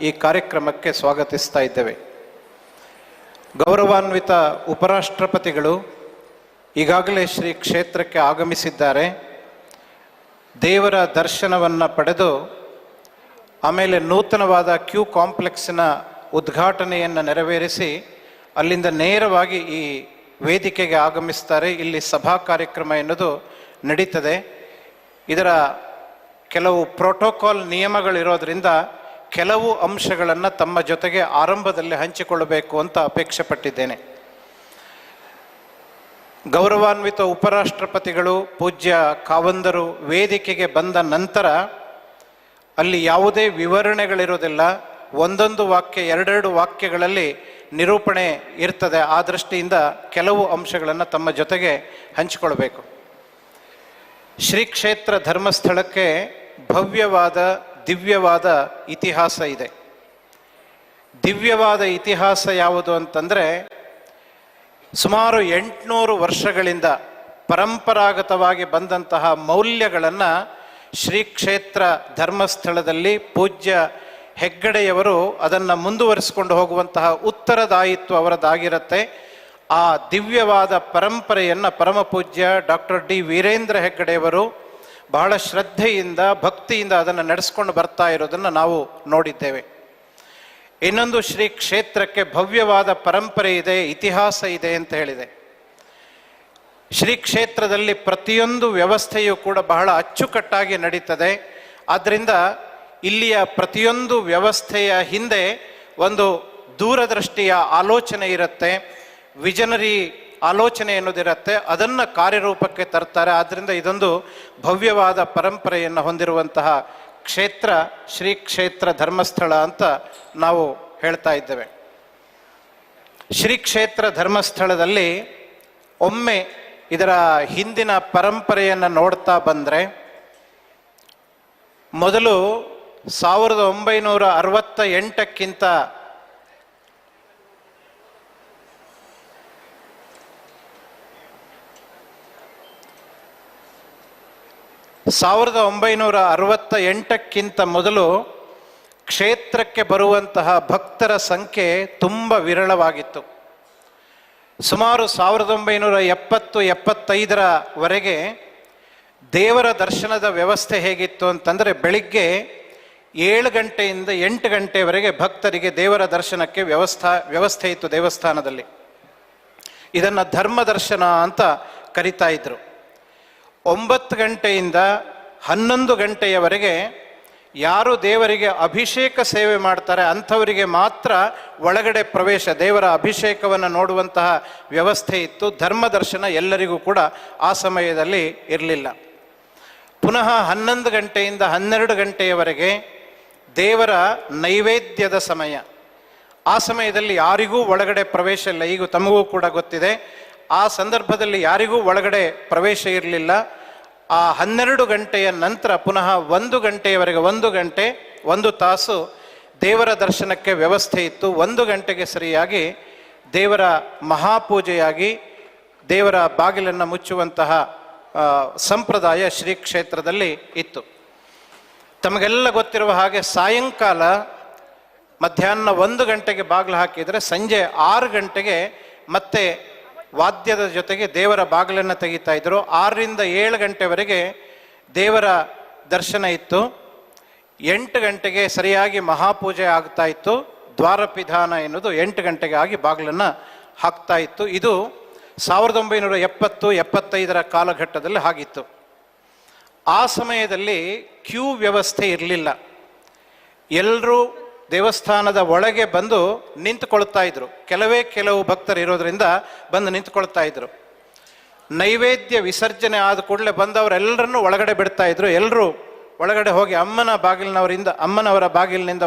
ಈ ಕಾರ್ಯಕ್ರಮಕ್ಕೆ ಸ್ವಾಗತಿಸ್ತಾ ಇದ್ದೇವೆ. ಗೌರವಾನ್ವಿತ ಉಪರಾಷ್ಟ್ರಪತಿಗಳು ಈಗಾಗಲೇ ಶ್ರೀ ಕ್ಷೇತ್ರಕ್ಕೆ ಆಗಮಿಸಿದ್ದಾರೆ. ದೇವರ ದರ್ಶನವನ್ನು ಪಡೆದು ಆಮೇಲೆ ನೂತನವಾದ ಕ್ಯೂ ಕಾಂಪ್ಲೆಕ್ಸಿನ ಉದ್ಘಾಟನೆಯನ್ನು ನೆರವೇರಿಸಿ ಅಲ್ಲಿಂದ ನೇರವಾಗಿ ಈ ವೇದಿಕೆಗೆ ಆಗಮಿಸ್ತಾರೆ. ಇಲ್ಲಿ ಸಭಾ ಕಾರ್ಯಕ್ರಮ ಎನ್ನುವುದು ನಡೀತದೆ. ಇದರ ಕೆಲವು ಪ್ರೋಟೋಕಾಲ್ ನಿಯಮಗಳಿರೋದ್ರಿಂದ ಕೆಲವು ಅಂಶಗಳನ್ನು ತಮ್ಮ ಜೊತೆಗೆ ಆರಂಭದಲ್ಲಿ ಹಂಚಿಕೊಳ್ಳಬೇಕು ಅಂತ ಅಪೇಕ್ಷೆ ಪಟ್ಟಿದ್ದೇನೆ. ಗೌರವಾನ್ವಿತ ಉಪರಾಷ್ಟ್ರಪತಿಗಳು ಪೂಜ್ಯ ಕಾವಂದರು ವೇದಿಕೆಗೆ ಬಂದ ನಂತರ ಅಲ್ಲಿ ಯಾವುದೇ ವಿವರಣೆಗಳಿರೋದಿಲ್ಲ. ಒಂದೊಂದು ವಾಕ್ಯ, ಎರಡೆರಡು ವಾಕ್ಯಗಳಲ್ಲಿ ನಿರೂಪಣೆ ಇರ್ತದೆ. ಆ ದೃಷ್ಟಿಯಿಂದ ಕೆಲವು ಅಂಶಗಳನ್ನು ತಮ್ಮ ಜೊತೆಗೆ ಹಂಚಿಕೊಳ್ಬೇಕು. ಶ್ರೀ ಕ್ಷೇತ್ರ ಧರ್ಮಸ್ಥಳಕ್ಕೆ ಭವ್ಯವಾದ ದಿವ್ಯವಾದ ಇತಿಹಾಸ ಇದೆ. ದಿವ್ಯವಾದ ಇತಿಹಾಸ ಯಾವುದು ಅಂತಂದರೆ, ಸುಮಾರು 800 ವರ್ಷಗಳಿಂದ ಪರಂಪರಾಗತವಾಗಿ ಬಂದಂತಹ ಮೌಲ್ಯಗಳನ್ನು ಶ್ರೀ ಕ್ಷೇತ್ರ ಧರ್ಮಸ್ಥಳದಲ್ಲಿ ಪೂಜ್ಯ ಹೆಗ್ಗಡೆಯವರು ಅದನ್ನು ಮುಂದುವರಿಸಿಕೊಂಡು ಹೋಗುವಂತಹ ಉತ್ತರದಾಯಿತ್ವ ಅವರದ್ದಾಗಿರುತ್ತೆ. ಆ ದಿವ್ಯವಾದ ಪರಂಪರೆಯನ್ನು ಪರಮ ಪೂಜ್ಯ ಡಾಕ್ಟರ್ ಡಿ ವೀರೇಂದ್ರ ಹೆಗ್ಗಡೆಯವರು ಬಹಳ ಶ್ರದ್ಧೆಯಿಂದ ಭಕ್ತಿಯಿಂದ ಅದನ್ನು ನಡೆಸ್ಕೊಂಡು ಬರ್ತಾ ಇರೋದನ್ನು ನಾವು ನೋಡಿದ್ದೇವೆ. ಇನ್ನೊಂದು, ಶ್ರೀ ಕ್ಷೇತ್ರಕ್ಕೆ ಭವ್ಯವಾದ ಪರಂಪರೆ ಇದೆ, ಇತಿಹಾಸ ಇದೆ ಅಂತ ಹೇಳಿದೆ. ಶ್ರೀ ಕ್ಷೇತ್ರದಲ್ಲಿ ಪ್ರತಿಯೊಂದು ವ್ಯವಸ್ಥೆಯೂ ಕೂಡ ಬಹಳ ಅಚ್ಚುಕಟ್ಟಾಗಿ ನಡೀತದೆ. ಆದ್ದರಿಂದ ಇಲ್ಲಿಯ ಪ್ರತಿಯೊಂದು ವ್ಯವಸ್ಥೆಯ ಹಿಂದೆ ಒಂದು ದೂರದೃಷ್ಟಿಯ ಆಲೋಚನೆ ಇರುತ್ತೆ, ವಿಜನರಿ ಆಲೋಚನೆ ಎನ್ನುವುದಿರುತ್ತೆ. ಅದನ್ನು ಕಾರ್ಯರೂಪಕ್ಕೆ ತರ್ತಾರೆ. ಆದ್ದರಿಂದ ಇದೊಂದು ಭವ್ಯವಾದ ಪರಂಪರೆಯನ್ನು ಹೊಂದಿರುವಂತಹ ಕ್ಷೇತ್ರ ಶ್ರೀ ಕ್ಷೇತ್ರ ಧರ್ಮಸ್ಥಳ ಅಂತ ನಾವು ಹೇಳ್ತಾ ಇದ್ದೇವೆ. ಶ್ರೀ ಕ್ಷೇತ್ರ ಧರ್ಮಸ್ಥಳದಲ್ಲಿ ಒಮ್ಮೆ ಇದರ ಹಿಂದಿನ ಪರಂಪರೆಯನ್ನು ನೋಡ್ತಾ ಬಂದರೆ, ಮೊದಲು 1968ಕ್ಕಿಂತ 1968ಕ್ಕಿಂತ ಮೊದಲು ಕ್ಷೇತ್ರಕ್ಕೆ ಬರುವಂತಹ ಭಕ್ತರ ಸಂಖ್ಯೆ ತುಂಬ ವಿರಳವಾಗಿತ್ತು. ಸುಮಾರು 1970-75ರವರೆಗೆ ದೇವರ ದರ್ಶನದ ವ್ಯವಸ್ಥೆ ಹೇಗಿತ್ತು ಅಂತಂದರೆ, ಬೆಳಿಗ್ಗೆ 7 ಗಂಟೆಯಿಂದ 8 ಗಂಟೆವರೆಗೆ ಭಕ್ತರಿಗೆ ದೇವರ ದರ್ಶನಕ್ಕೆ ವ್ಯವಸ್ಥೆ ಇತ್ತು ದೇವಸ್ಥಾನದಲ್ಲಿ. ಇದನ್ನು ಧರ್ಮ ದರ್ಶನ ಅಂತ ಕರಿತಾ ಇದ್ರು. 9 ಗಂಟೆಯಿಂದ 11 ಗಂಟೆಯವರೆಗೆ ಯಾರು ದೇವರಿಗೆ ಅಭಿಷೇಕ ಸೇವೆ ಮಾಡ್ತಾರೆ ಅಂಥವರಿಗೆ ಮಾತ್ರ ಒಳಗಡೆ ಪ್ರವೇಶ, ದೇವರ ಅಭಿಷೇಕವನ್ನು ನೋಡುವಂತಹ ವ್ಯವಸ್ಥೆ ಇತ್ತು. ಧರ್ಮ ದರ್ಶನ ಎಲ್ಲರಿಗೂ ಕೂಡ ಆ ಸಮಯದಲ್ಲಿ ಇರಲಿಲ್ಲ. ಪುನಃ 11 ಗಂಟೆಯಿಂದ 12 ಗಂಟೆಯವರೆಗೆ ದೇವರ ನೈವೇದ್ಯದ ಸಮಯ. ಆ ಸಮಯದಲ್ಲಿ ಯಾರಿಗೂ ಒಳಗಡೆ ಪ್ರವೇಶ ಇಲ್ಲ. ಈಗ ತಮಗೂ ಕೂಡ ಗೊತ್ತಿದೆ, ಆ ಸಂದರ್ಭದಲ್ಲಿ ಯಾರಿಗೂ ಒಳಗಡೆ ಪ್ರವೇಶ ಇರಲಿಲ್ಲ. ಆ 12 ಗಂಟೆಯ ನಂತರ ಪುನಃ 1 ಗಂಟೆಯವರೆಗೆ 1 ಗಂಟೆ 1 ತಾಸು ದೇವರ ದರ್ಶನಕ್ಕೆ ವ್ಯವಸ್ಥೆ ಇತ್ತು. 1 ಗಂಟೆಗೆ ಸರಿಯಾಗಿ ದೇವರ ಮಹಾಪೂಜೆಯಾಗಿ ದೇವರ ಬಾಗಿಲನ್ನು ಮುಚ್ಚುವಂತಹ ಸಂಪ್ರದಾಯ ಶ್ರೀ ಕ್ಷೇತ್ರದಲ್ಲಿ ಇತ್ತು. ತಮಗೆಲ್ಲ ಗೊತ್ತಿರುವ ಹಾಗೆ ಸಾಯಂಕಾಲ ಮಧ್ಯಾಹ್ನ 1 ಗಂಟೆಗೆ ಬಾಗಿಲು ಹಾಕಿದರೆ ಸಂಜೆ 6 ಗಂಟೆಗೆ ಮತ್ತೆ ವಾದ್ಯದ ಜೊತೆಗೆ ದೇವರ ಬಾಗಿಲನ್ನು ತೆಗಿತಾ ಇದ್ರು. 6ರಿಂದ 7 ಗಂಟೆವರೆಗೆ ದೇವರ ದರ್ಶನ ಇತ್ತು. 8 ಗಂಟೆಗೆ ಸರಿಯಾಗಿ ಮಹಾಪೂಜೆ ಆಗ್ತಾ ಇತ್ತು. ದ್ವಾರಪಿಧಾನ ಎನ್ನುವುದು 8 ಗಂಟೆಗೆ ಆಗಿ ಬಾಗಿಲನ್ನು ಹಾಕ್ತಾ ಇತ್ತು. ಇದು 1970-75ರ ಕಾಲಘಟ್ಟದಲ್ಲಿ ಆಗಿತ್ತು. ಆ ಸಮಯದಲ್ಲಿ ಕ್ಯೂ ವ್ಯವಸ್ಥೆ ಇರಲಿಲ್ಲ. ಎಲ್ಲರೂ ದೇವಸ್ಥಾನದ ಒಳಗೆ ಬಂದು ನಿಂತುಕೊಳ್ತಾ ಇದ್ರು. ಕೆಲವು ಭಕ್ತರು ಇರೋದ್ರಿಂದ ಬಂದು ನಿಂತುಕೊಳ್ತಾ ಇದ್ರು. ನೈವೇದ್ಯ ವಿಸರ್ಜನೆ ಆದ ಕೂಡಲೇ ಬಂದವರೆಲ್ಲರನ್ನೂ ಒಳಗಡೆ ಬಿಡ್ತಾ ಇದ್ರು. ಎಲ್ಲರೂ ಒಳಗಡೆ ಹೋಗಿ ಅಮ್ಮನವರ ಬಾಗಿಲಿನಿಂದ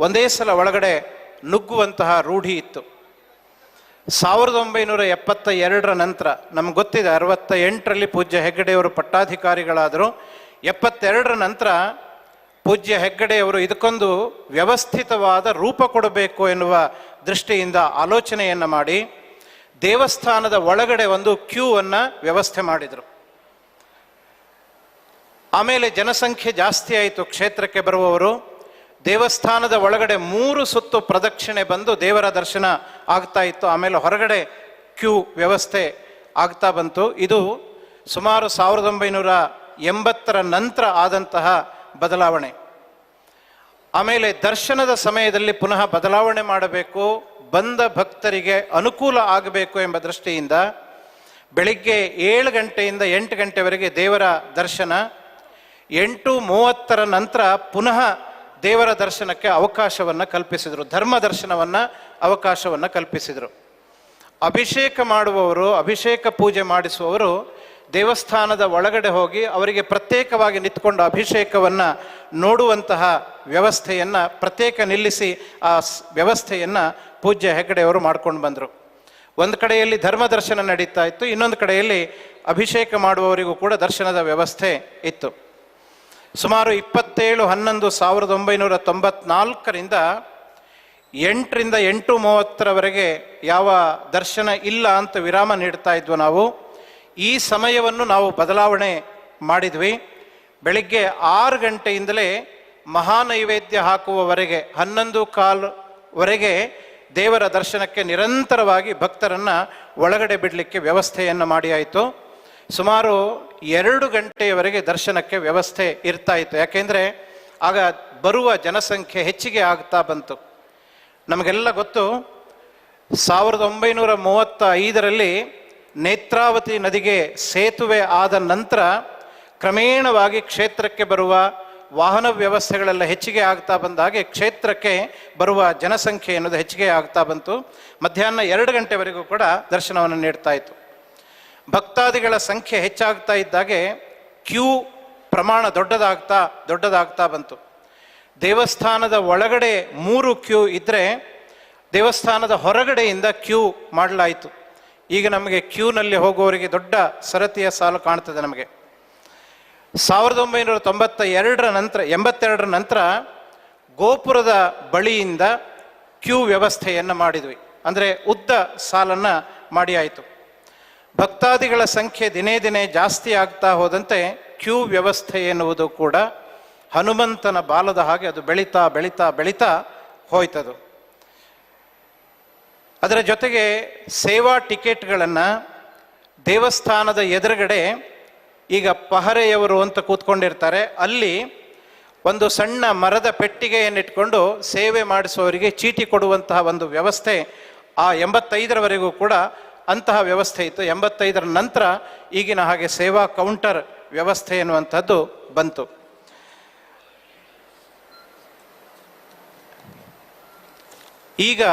ಒಂದೇ ಸಲ ಒಳಗಡೆ ನುಗ್ಗುವಂತಹ ರೂಢಿ ಇತ್ತು. 1972ರ ನಂತರ ನಮ್ಗೆ ಗೊತ್ತಿದೆ, 68ರಲ್ಲಿ ಪೂಜ್ಯ ಹೆಗ್ಗಡೆಯವರು ಪಟ್ಟಾಧಿಕಾರಿಗಳಾದರು. 72ರ ನಂತರ ಪೂಜ್ಯ ಹೆಗ್ಗಡೆಯವರು ಇದಕ್ಕೊಂದು ವ್ಯವಸ್ಥಿತವಾದ ರೂಪ ಕೊಡಬೇಕು ಎನ್ನುವ ದೃಷ್ಟಿಯಿಂದ ಆಲೋಚನೆಯನ್ನು ಮಾಡಿ ದೇವಸ್ಥಾನದ ಒಳಗಡೆ ಒಂದು ಕ್ಯೂವನ್ನು ವ್ಯವಸ್ಥೆ ಮಾಡಿದರು. ಆಮೇಲೆ ಜನಸಂಖ್ಯೆ ಜಾಸ್ತಿ ಆಯಿತು ಕ್ಷೇತ್ರಕ್ಕೆ ಬರುವವರು. ದೇವಸ್ಥಾನದ ಒಳಗಡೆ 3 ಸುತ್ತು ಪ್ರದಕ್ಷಿಣೆ ಬಂದು ದೇವರ ದರ್ಶನ ಆಗ್ತಾ ಇತ್ತು. ಆಮೇಲೆ ಹೊರಗಡೆ ಕ್ಯೂ ವ್ಯವಸ್ಥೆ ಆಗ್ತಾ ಬಂತು. ಇದು ಸುಮಾರು 1980ರ ನಂತರ ಆದಂತಹ ಬದಲಾವಣೆ. ಆಮೇಲೆ ದರ್ಶನದ ಸಮಯದಲ್ಲಿ ಪುನಃ ಬದಲಾವಣೆ ಮಾಡಬೇಕು, ಬಂದ ಭಕ್ತರಿಗೆ ಅನುಕೂಲ ಆಗಬೇಕು ಎಂಬ ದೃಷ್ಟಿಯಿಂದ ಬೆಳಿಗ್ಗೆ 7 ಗಂಟೆಯಿಂದ 8 ಗಂಟೆವರೆಗೆ ದೇವರ ದರ್ಶನ, 8:30ರ ನಂತರ ಪುನಃ ದೇವರ ದರ್ಶನಕ್ಕೆ ಅವಕಾಶವನ್ನು ಕಲ್ಪಿಸಿದರು. ಧರ್ಮ ದರ್ಶನವನ್ನು ಅವಕಾಶವನ್ನು ಕಲ್ಪಿಸಿದರು. ಅಭಿಷೇಕ ಮಾಡುವವರು, ಅಭಿಷೇಕ ಪೂಜೆ ಮಾಡಿಸುವವರು ದೇವಸ್ಥಾನದ ಒಳಗಡೆ ಹೋಗಿ ಅವರಿಗೆ ಪ್ರತ್ಯೇಕವಾಗಿ ನಿಂತ್ಕೊಂಡು ಅಭಿಷೇಕವನ್ನು ನೋಡುವಂತಹ ವ್ಯವಸ್ಥೆಯನ್ನು ಪ್ರತ್ಯೇಕ ನಿಲ್ಲಿಸಿ ಆ ವ್ಯವಸ್ಥೆಯನ್ನು ಪೂಜ್ಯ ಹೆಗ್ಗಡೆಯವರು ಮಾಡ್ಕೊಂಡು ಬಂದರು. ಒಂದು ಕಡೆಯಲ್ಲಿ ಧರ್ಮ ದರ್ಶನ ನಡೀತಾ ಇತ್ತು, ಇನ್ನೊಂದು ಕಡೆಯಲ್ಲಿ ಅಭಿಷೇಕ ಮಾಡುವವರಿಗೂ ಕೂಡ ದರ್ಶನದ ವ್ಯವಸ್ಥೆ ಇತ್ತು. ಸುಮಾರು 27/11/1994ರಿಂದ 8ರಿಂದ 8:30ರವರೆಗೆ ಯಾವ ದರ್ಶನ ಇಲ್ಲ ಅಂತ ವಿರಾಮ ನೀಡ್ತಾ ಇದ್ವು ನಾವು. ಈ ಸಮಯವನ್ನು ನಾವು ಬದಲಾವಣೆ ಮಾಡಿದ್ವಿ. ಬೆಳಿಗ್ಗೆ 6 ಗಂಟೆಯಿಂದಲೇ ಮಹಾನೈವೇದ್ಯ ಹಾಕುವವರೆಗೆ 11:15ವರೆಗೆ ದೇವರ ದರ್ಶನಕ್ಕೆ ನಿರಂತರವಾಗಿ ಭಕ್ತರನ್ನು ಒಳಗಡೆ ಬಿಡಲಿಕ್ಕೆ ವ್ಯವಸ್ಥೆಯನ್ನು ಮಾಡಿ ಆಯಿತು. ಸುಮಾರು 2 ಗಂಟೆಯವರೆಗೆ ದರ್ಶನಕ್ಕೆ ವ್ಯವಸ್ಥೆ ಇರ್ತಾ ಇತ್ತು. ಯಾಕೆಂದರೆ ಆಗ ಬರುವ ಜನಸಂಖ್ಯೆ ಹೆಚ್ಚಿಗೆ ಆಗ್ತಾ ಬಂತು. ನಮಗೆಲ್ಲ ಗೊತ್ತು, 1935ರಲ್ಲಿ ನೇತ್ರಾವತಿ ನದಿಗೆ ಸೇತುವೆ ಆದ ನಂತರ ಕ್ರಮೇಣವಾಗಿ ಕ್ಷೇತ್ರಕ್ಕೆ ಬರುವ ವಾಹನ ವ್ಯವಸ್ಥೆಗಳೆಲ್ಲ ಹೆಚ್ಚಿಗೆ ಆಗ್ತಾ ಬಂದಾಗೆ ಕ್ಷೇತ್ರಕ್ಕೆ ಬರುವ ಜನಸಂಖ್ಯೆ ಅನ್ನೋದು ಹೆಚ್ಚಿಗೆ ಆಗ್ತಾ ಬಂತು. ಮಧ್ಯಾಹ್ನ 2 ಗಂಟೆವರೆಗೂ ಕೂಡ ದರ್ಶನವನ್ನು ನೀಡ್ತಾ ಇತ್ತು. ಭಕ್ತಾದಿಗಳ ಸಂಖ್ಯೆ ಹೆಚ್ಚಾಗ್ತಾ ಇದ್ದಾಗೆ ಕ್ಯೂ ಪ್ರಮಾಣ ದೊಡ್ಡದಾಗ್ತಾ ಬಂತು. ದೇವಸ್ಥಾನದ ಒಳಗಡೆ 3 ಕ್ಯೂ ಇದ್ದರೆ ದೇವಸ್ಥಾನದ ಹೊರಗಡೆಯಿಂದ ಕ್ಯೂ ಮಾಡಲಾಯಿತು. ಈಗ ನಮಗೆ ಕ್ಯೂನಲ್ಲಿ ಹೋಗುವವರಿಗೆ ದೊಡ್ಡ ಸರತಿಯ ಸಾಲು ಕಾಣ್ತದೆ. ನಮಗೆ 1982ರ ನಂತರ ಗೋಪುರದ ಬಳಿಯಿಂದ ಕ್ಯೂ ವ್ಯವಸ್ಥೆಯನ್ನು ಮಾಡಿದ್ವಿ. ಅಂದರೆ ಉದ್ದ ಸಾಲನ್ನು ಮಾಡಿ ಆಯಿತು. ಭಕ್ತಾದಿಗಳ ಸಂಖ್ಯೆ ದಿನೇ ದಿನೇ ಜಾಸ್ತಿ ಆಗ್ತಾ ಹೋದಂತೆ ಕ್ಯೂ ವ್ಯವಸ್ಥೆ ಎನ್ನುವುದು ಕೂಡ ಹನುಮಂತನ ಬಾಲದ ಹಾಗೆ ಅದು ಬೆಳೀತಾ ಬೆಳೀತಾ ಬೆಳೀತಾ ಹೋಯ್ತದು. ಅದರ ಜೊತೆಗೆ ಸೇವಾ ಟಿಕೆಟ್ಗಳನ್ನು ದೇವಸ್ಥಾನದ ಎದುರುಗಡೆ ಈಗ ಪಹರೆಯವರು ಅಂತ ಕೂತ್ಕೊಂಡಿರ್ತಾರೆ, ಅಲ್ಲಿ ಒಂದು ಸಣ್ಣ ಮರದ ಪೆಟ್ಟಿಗೆಯನ್ನಿಟ್ಕೊಂಡು ಸೇವೆ ಮಾಡಿಸುವವರಿಗೆ ಚೀಟಿ ಕೊಡುವಂತಹ ಒಂದು ವ್ಯವಸ್ಥೆ ಆ 85ರವರೆಗೂ ಕೂಡ ಅಂತಹ ವ್ಯವಸ್ಥೆ ಇತ್ತು. 85ರ ನಂತರ ಈಗಿನ ಹಾಗೆ ಸೇವಾ ಕೌಂಟರ್ ವ್ಯವಸ್ಥೆ ಎನ್ನುವಂಥದ್ದು ಬಂತು. ಈಗ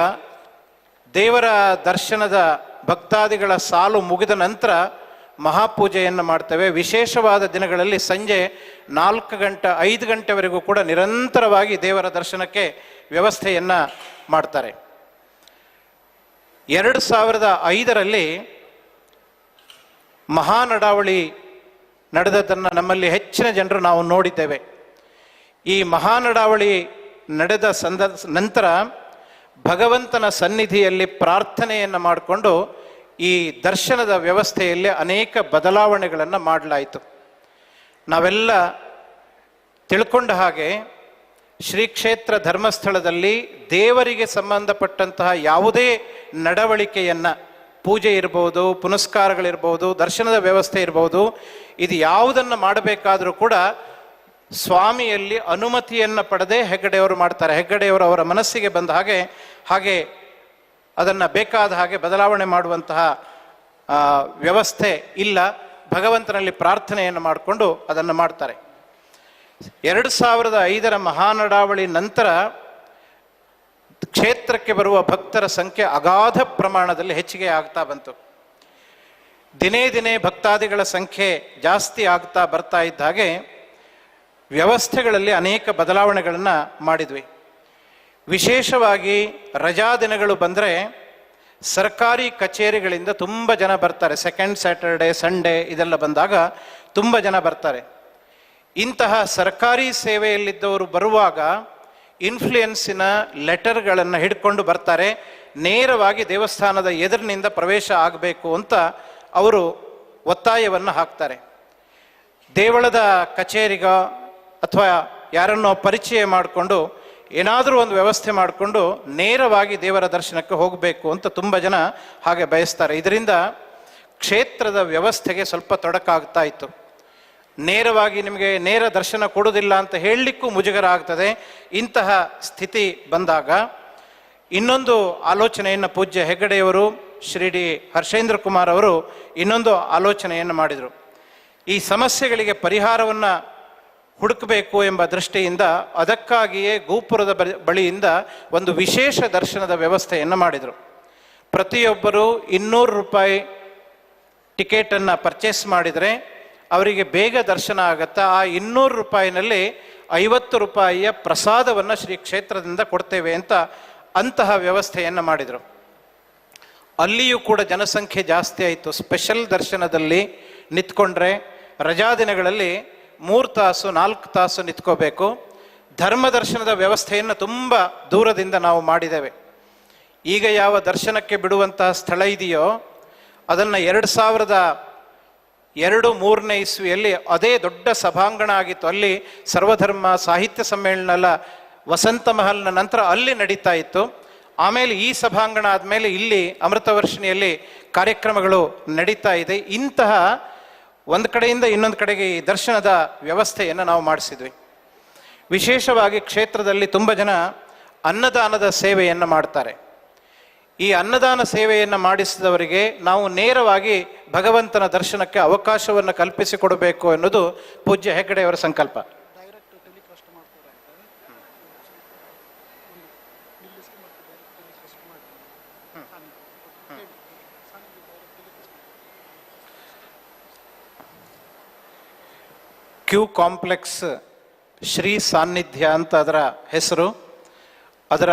ದೇವರ ದರ್ಶನದ ಭಕ್ತಾದಿಗಳ ಸಾಲು ಮುಗಿದ ನಂತರ ಮಹಾಪೂಜೆಯನ್ನು ಮಾಡ್ತೇವೆ. ವಿಶೇಷವಾದ ದಿನಗಳಲ್ಲಿ ಸಂಜೆ 4 ಗಂಟೆ 5 ಗಂಟೆವರೆಗೂ ಕೂಡ ನಿರಂತರವಾಗಿ ದೇವರ ದರ್ಶನಕ್ಕೆ ವ್ಯವಸ್ಥೆಯನ್ನು ಮಾಡ್ತಾರೆ. 2005ರಲ್ಲಿ ಮಹಾನಡಾವಳಿ ನಡೆದದ್ದನ್ನು ನಮ್ಮಲ್ಲಿ ಹೆಚ್ಚಿನ ಜನರು ನಾವು ನೋಡಿದ್ದೇವೆ. ಈ ಮಹಾನಡಾವಳಿ ನಡೆದ ನಂತರ ಭಗವಂತನ ಸನ್ನಿಧಿಯಲ್ಲಿ ಪ್ರಾರ್ಥನೆಯನ್ನು ಮಾಡಿಕೊಂಡು ಈ ದರ್ಶನದ ವ್ಯವಸ್ಥೆಯಲ್ಲಿ ಅನೇಕ ಬದಲಾವಣೆಗಳನ್ನು ಮಾಡಲಾಯಿತು. ನಾವೆಲ್ಲ ತಿಳ್ಕೊಂಡ ಹಾಗೆ ಶ್ರೀ ಕ್ಷೇತ್ರ ಧರ್ಮಸ್ಥಳದಲ್ಲಿ ದೇವರಿಗೆ ಸಂಬಂಧಪಟ್ಟಂತಹ ಯಾವುದೇ ನಡವಳಿಕೆಯನ್ನು, ಪೂಜೆ ಇರ್ಬೋದು, ಪುನಸ್ಕಾರಗಳಿರ್ಬೋದು, ದರ್ಶನದ ವ್ಯವಸ್ಥೆ ಇರ್ಬೋದು, ಇದು ಯಾವುದನ್ನು ಮಾಡಬೇಕಾದರೂ ಕೂಡ ಸ್ವಾಮಿಯಲ್ಲಿ ಅನುಮತಿಯನ್ನು ಪಡೆದೇ ಹೆಗ್ಗಡೆಯವರು ಮಾಡ್ತಾರೆ. ಹೆಗ್ಗಡೆಯವರು ಅವರ ಮನಸ್ಸಿಗೆ ಬಂದ ಹಾಗೆ ಅದನ್ನು ಬೇಕಾದ ಹಾಗೆ ಬದಲಾವಣೆ ಮಾಡುವಂತಹ ವ್ಯವಸ್ಥೆ ಇಲ್ಲ. ಭಗವಂತನಲ್ಲಿ ಪ್ರಾರ್ಥನೆಯನ್ನು ಮಾಡಿಕೊಂಡು ಅದನ್ನು ಮಾಡ್ತಾರೆ. 2005ರ ಮಹಾನಡಾವಳಿ ನಂತರ ಕ್ಷೇತ್ರಕ್ಕೆ ಬರುವ ಭಕ್ತರ ಸಂಖ್ಯೆ ಅಗಾಧ ಪ್ರಮಾಣದಲ್ಲಿ ಹೆಚ್ಚಿಗೆ ಆಗ್ತಾ ಬಂತು. ದಿನೇ ದಿನೇ ಭಕ್ತಾದಿಗಳ ಸಂಖ್ಯೆ ಜಾಸ್ತಿ ಆಗ್ತಾ ಬರ್ತಾ ಇದ್ದ ಹಾಗೆ ವ್ಯವಸ್ಥೆಗಳಲ್ಲಿ ಅನೇಕ ಬದಲಾವಣೆಗಳನ್ನು ಮಾಡಿದ್ವಿ. ವಿಶೇಷವಾಗಿ ರಜಾ ದಿನಗಳು ಬಂದರೆ ಸರ್ಕಾರಿ ಕಚೇರಿಗಳಿಂದ ತುಂಬ ಜನ ಬರ್ತಾರೆ. ಸೆಕೆಂಡ್ ಸ್ಯಾಟರ್ಡೆ, ಸಂಡೇ ಇದೆಲ್ಲ ಬಂದಾಗ ತುಂಬ ಜನ ಬರ್ತಾರೆ. ಇಂತಹ ಸರ್ಕಾರಿ ಸೇವೆಯಲ್ಲಿದ್ದವರು ಬರುವಾಗ ಇನ್ಫ್ಲೂಯೆನ್ಸಿನ ಲೆಟರ್ಗಳನ್ನು ಹಿಡ್ಕೊಂಡು ಬರ್ತಾರೆ. ನೇರವಾಗಿ ದೇವಸ್ಥಾನದ ಎದುರಿನಿಂದ ಪ್ರವೇಶ ಆಗಬೇಕು ಅಂತ ಅವರು ಒತ್ತಾಯವನ್ನು ಹಾಕ್ತಾರೆ. ದೇವಳದ ಕಚೇರಿಗ ಅಥವಾ ಯಾರನ್ನೋ ಪರಿಚಯ ಮಾಡಿಕೊಂಡು ಏನಾದರೂ ಒಂದು ವ್ಯವಸ್ಥೆ ಮಾಡಿಕೊಂಡು ನೇರವಾಗಿ ದೇವರ ದರ್ಶನಕ್ಕೆ ಹೋಗಬೇಕು ಅಂತ ತುಂಬ ಜನ ಹಾಗೆ ಬಯಸ್ತಾರೆ. ಇದರಿಂದ ಕ್ಷೇತ್ರದ ವ್ಯವಸ್ಥೆಗೆ ಸ್ವಲ್ಪ ತೊಡಕಾಗ್ತಾ ಇತ್ತು. ನೇರವಾಗಿ ನಿಮಗೆ ನೇರ ದರ್ಶನ ಕೊಡೋದಿಲ್ಲ ಅಂತ ಹೇಳಲಿಕ್ಕೂ ಮುಜುಗರ ಆಗ್ತದೆ. ಇಂತಹ ಸ್ಥಿತಿ ಬಂದಾಗ ಇನ್ನೊಂದು ಆಲೋಚನೆಯನ್ನು ಪೂಜ್ಯ ಹೆಗ್ಗಡೆಯವರು, ಶ್ರೀ ಡಿ ಹರ್ಷೇಂದ್ರ ಕುಮಾರ್ ಅವರು ಇನ್ನೊಂದು ಆಲೋಚನೆಯನ್ನು ಮಾಡಿದರು. ಈ ಸಮಸ್ಯೆಗಳಿಗೆ ಪರಿಹಾರವನ್ನು ಹುಡುಕಬೇಕು ಎಂಬ ದೃಷ್ಟಿಯಿಂದ ಅದಕ್ಕಾಗಿಯೇ ಗೋಪುರದ ಬಳಿಯಿಂದ ಒಂದು ವಿಶೇಷ ದರ್ಶನದ ವ್ಯವಸ್ಥೆಯನ್ನು ಮಾಡಿದರು. ಪ್ರತಿಯೊಬ್ಬರು 200 ರೂಪಾಯಿ ಟಿಕೆಟನ್ನು ಪರ್ಚೇಸ್ ಮಾಡಿದರೆ ಅವರಿಗೆ ಬೇಗ ದರ್ಶನ ಆಗುತ್ತಾ. ಆ 200 ರೂಪಾಯಿನಲ್ಲಿ 50 ರೂಪಾಯಿಯ ಪ್ರಸಾದವನ್ನು ಶ್ರೀ ಕ್ಷೇತ್ರದಿಂದ ಕೊಡ್ತೇವೆ ಅಂತ ಅಂತಹ ವ್ಯವಸ್ಥೆಯನ್ನು ಮಾಡಿದರು. ಅಲ್ಲಿಯೂ ಕೂಡ ಜನಸಂಖ್ಯೆ ಜಾಸ್ತಿ ಆಯಿತು. ಸ್ಪೆಷಲ್ ದರ್ಶನದಲ್ಲಿ ನಿಂತ್ಕೊಂಡ್ರೆ ರಜಾ ದಿನಗಳಲ್ಲಿ 3 ತಾಸು 4 ತಾಸು ನಿಂತ್ಕೋಬೇಕು. ಧರ್ಮ ದರ್ಶನದ ವ್ಯವಸ್ಥೆಯನ್ನು ತುಂಬ ದೂರದಿಂದ ನಾವು ಮಾಡಿದ್ದೇವೆ. ಈಗ ಯಾವ ದರ್ಶನಕ್ಕೆ ಬಿಡುವಂತಹ ಸ್ಥಳ ಇದೆಯೋ ಅದನ್ನು 2002-3ನೇ ಇಸ್ವಿಯಲ್ಲಿ ಅದೇ ದೊಡ್ಡ ಸಭಾಂಗಣ ಆಗಿತ್ತು. ಅಲ್ಲಿ ಸರ್ವಧರ್ಮ ಸಾಹಿತ್ಯ ಸಮ್ಮೇಳನ ವಸಂತ ಮಹಲ್ನ ನಂತರ ಅಲ್ಲಿ ನಡೀತಾ ಇತ್ತು. ಆಮೇಲೆ ಈ ಸಭಾಂಗಣ ಆದಮೇಲೆ ಇಲ್ಲಿ ಅಮೃತವರ್ಷಿಣಿಯಲ್ಲಿ ಕಾರ್ಯಕ್ರಮಗಳು ನಡೀತಾ ಇದೆ. ಇಂತಹ ಒಂದು ಕಡೆಯಿಂದ ಇನ್ನೊಂದು ಕಡೆಗೆ ಈ ದರ್ಶನದ ವ್ಯವಸ್ಥೆಯನ್ನು ನಾವು ಮಾಡಿಸಿದ್ವಿ. ವಿಶೇಷವಾಗಿ ಕ್ಷೇತ್ರದಲ್ಲಿ ತುಂಬ ಜನ ಅನ್ನದಾನದ ಸೇವೆಯನ್ನು ಮಾಡ್ತಾರೆ. ಈ ಅನ್ನದಾನ ಸೇವೆಯನ್ನು ಮಾಡಿಸಿದವರಿಗೆ ನಾವು ನೇರವಾಗಿ ಭಗವಂತನ ದರ್ಶನಕ್ಕೆ ಅವಕಾಶವನ್ನು ಕಲ್ಪಿಸಿಕೊಡಬೇಕು ಎನ್ನುವುದು ಪೂಜ್ಯ ಹೆಗ್ಗಡೆಯವರ ಸಂಕಲ್ಪ. ಕ್ಯೂ ಕಾಂಪ್ಲೆಕ್ಸ್ ಶ್ರೀ ಸಾನ್ನಿಧ್ಯ ಅಂತ ಅದರ ಹೆಸರು. ಅದರ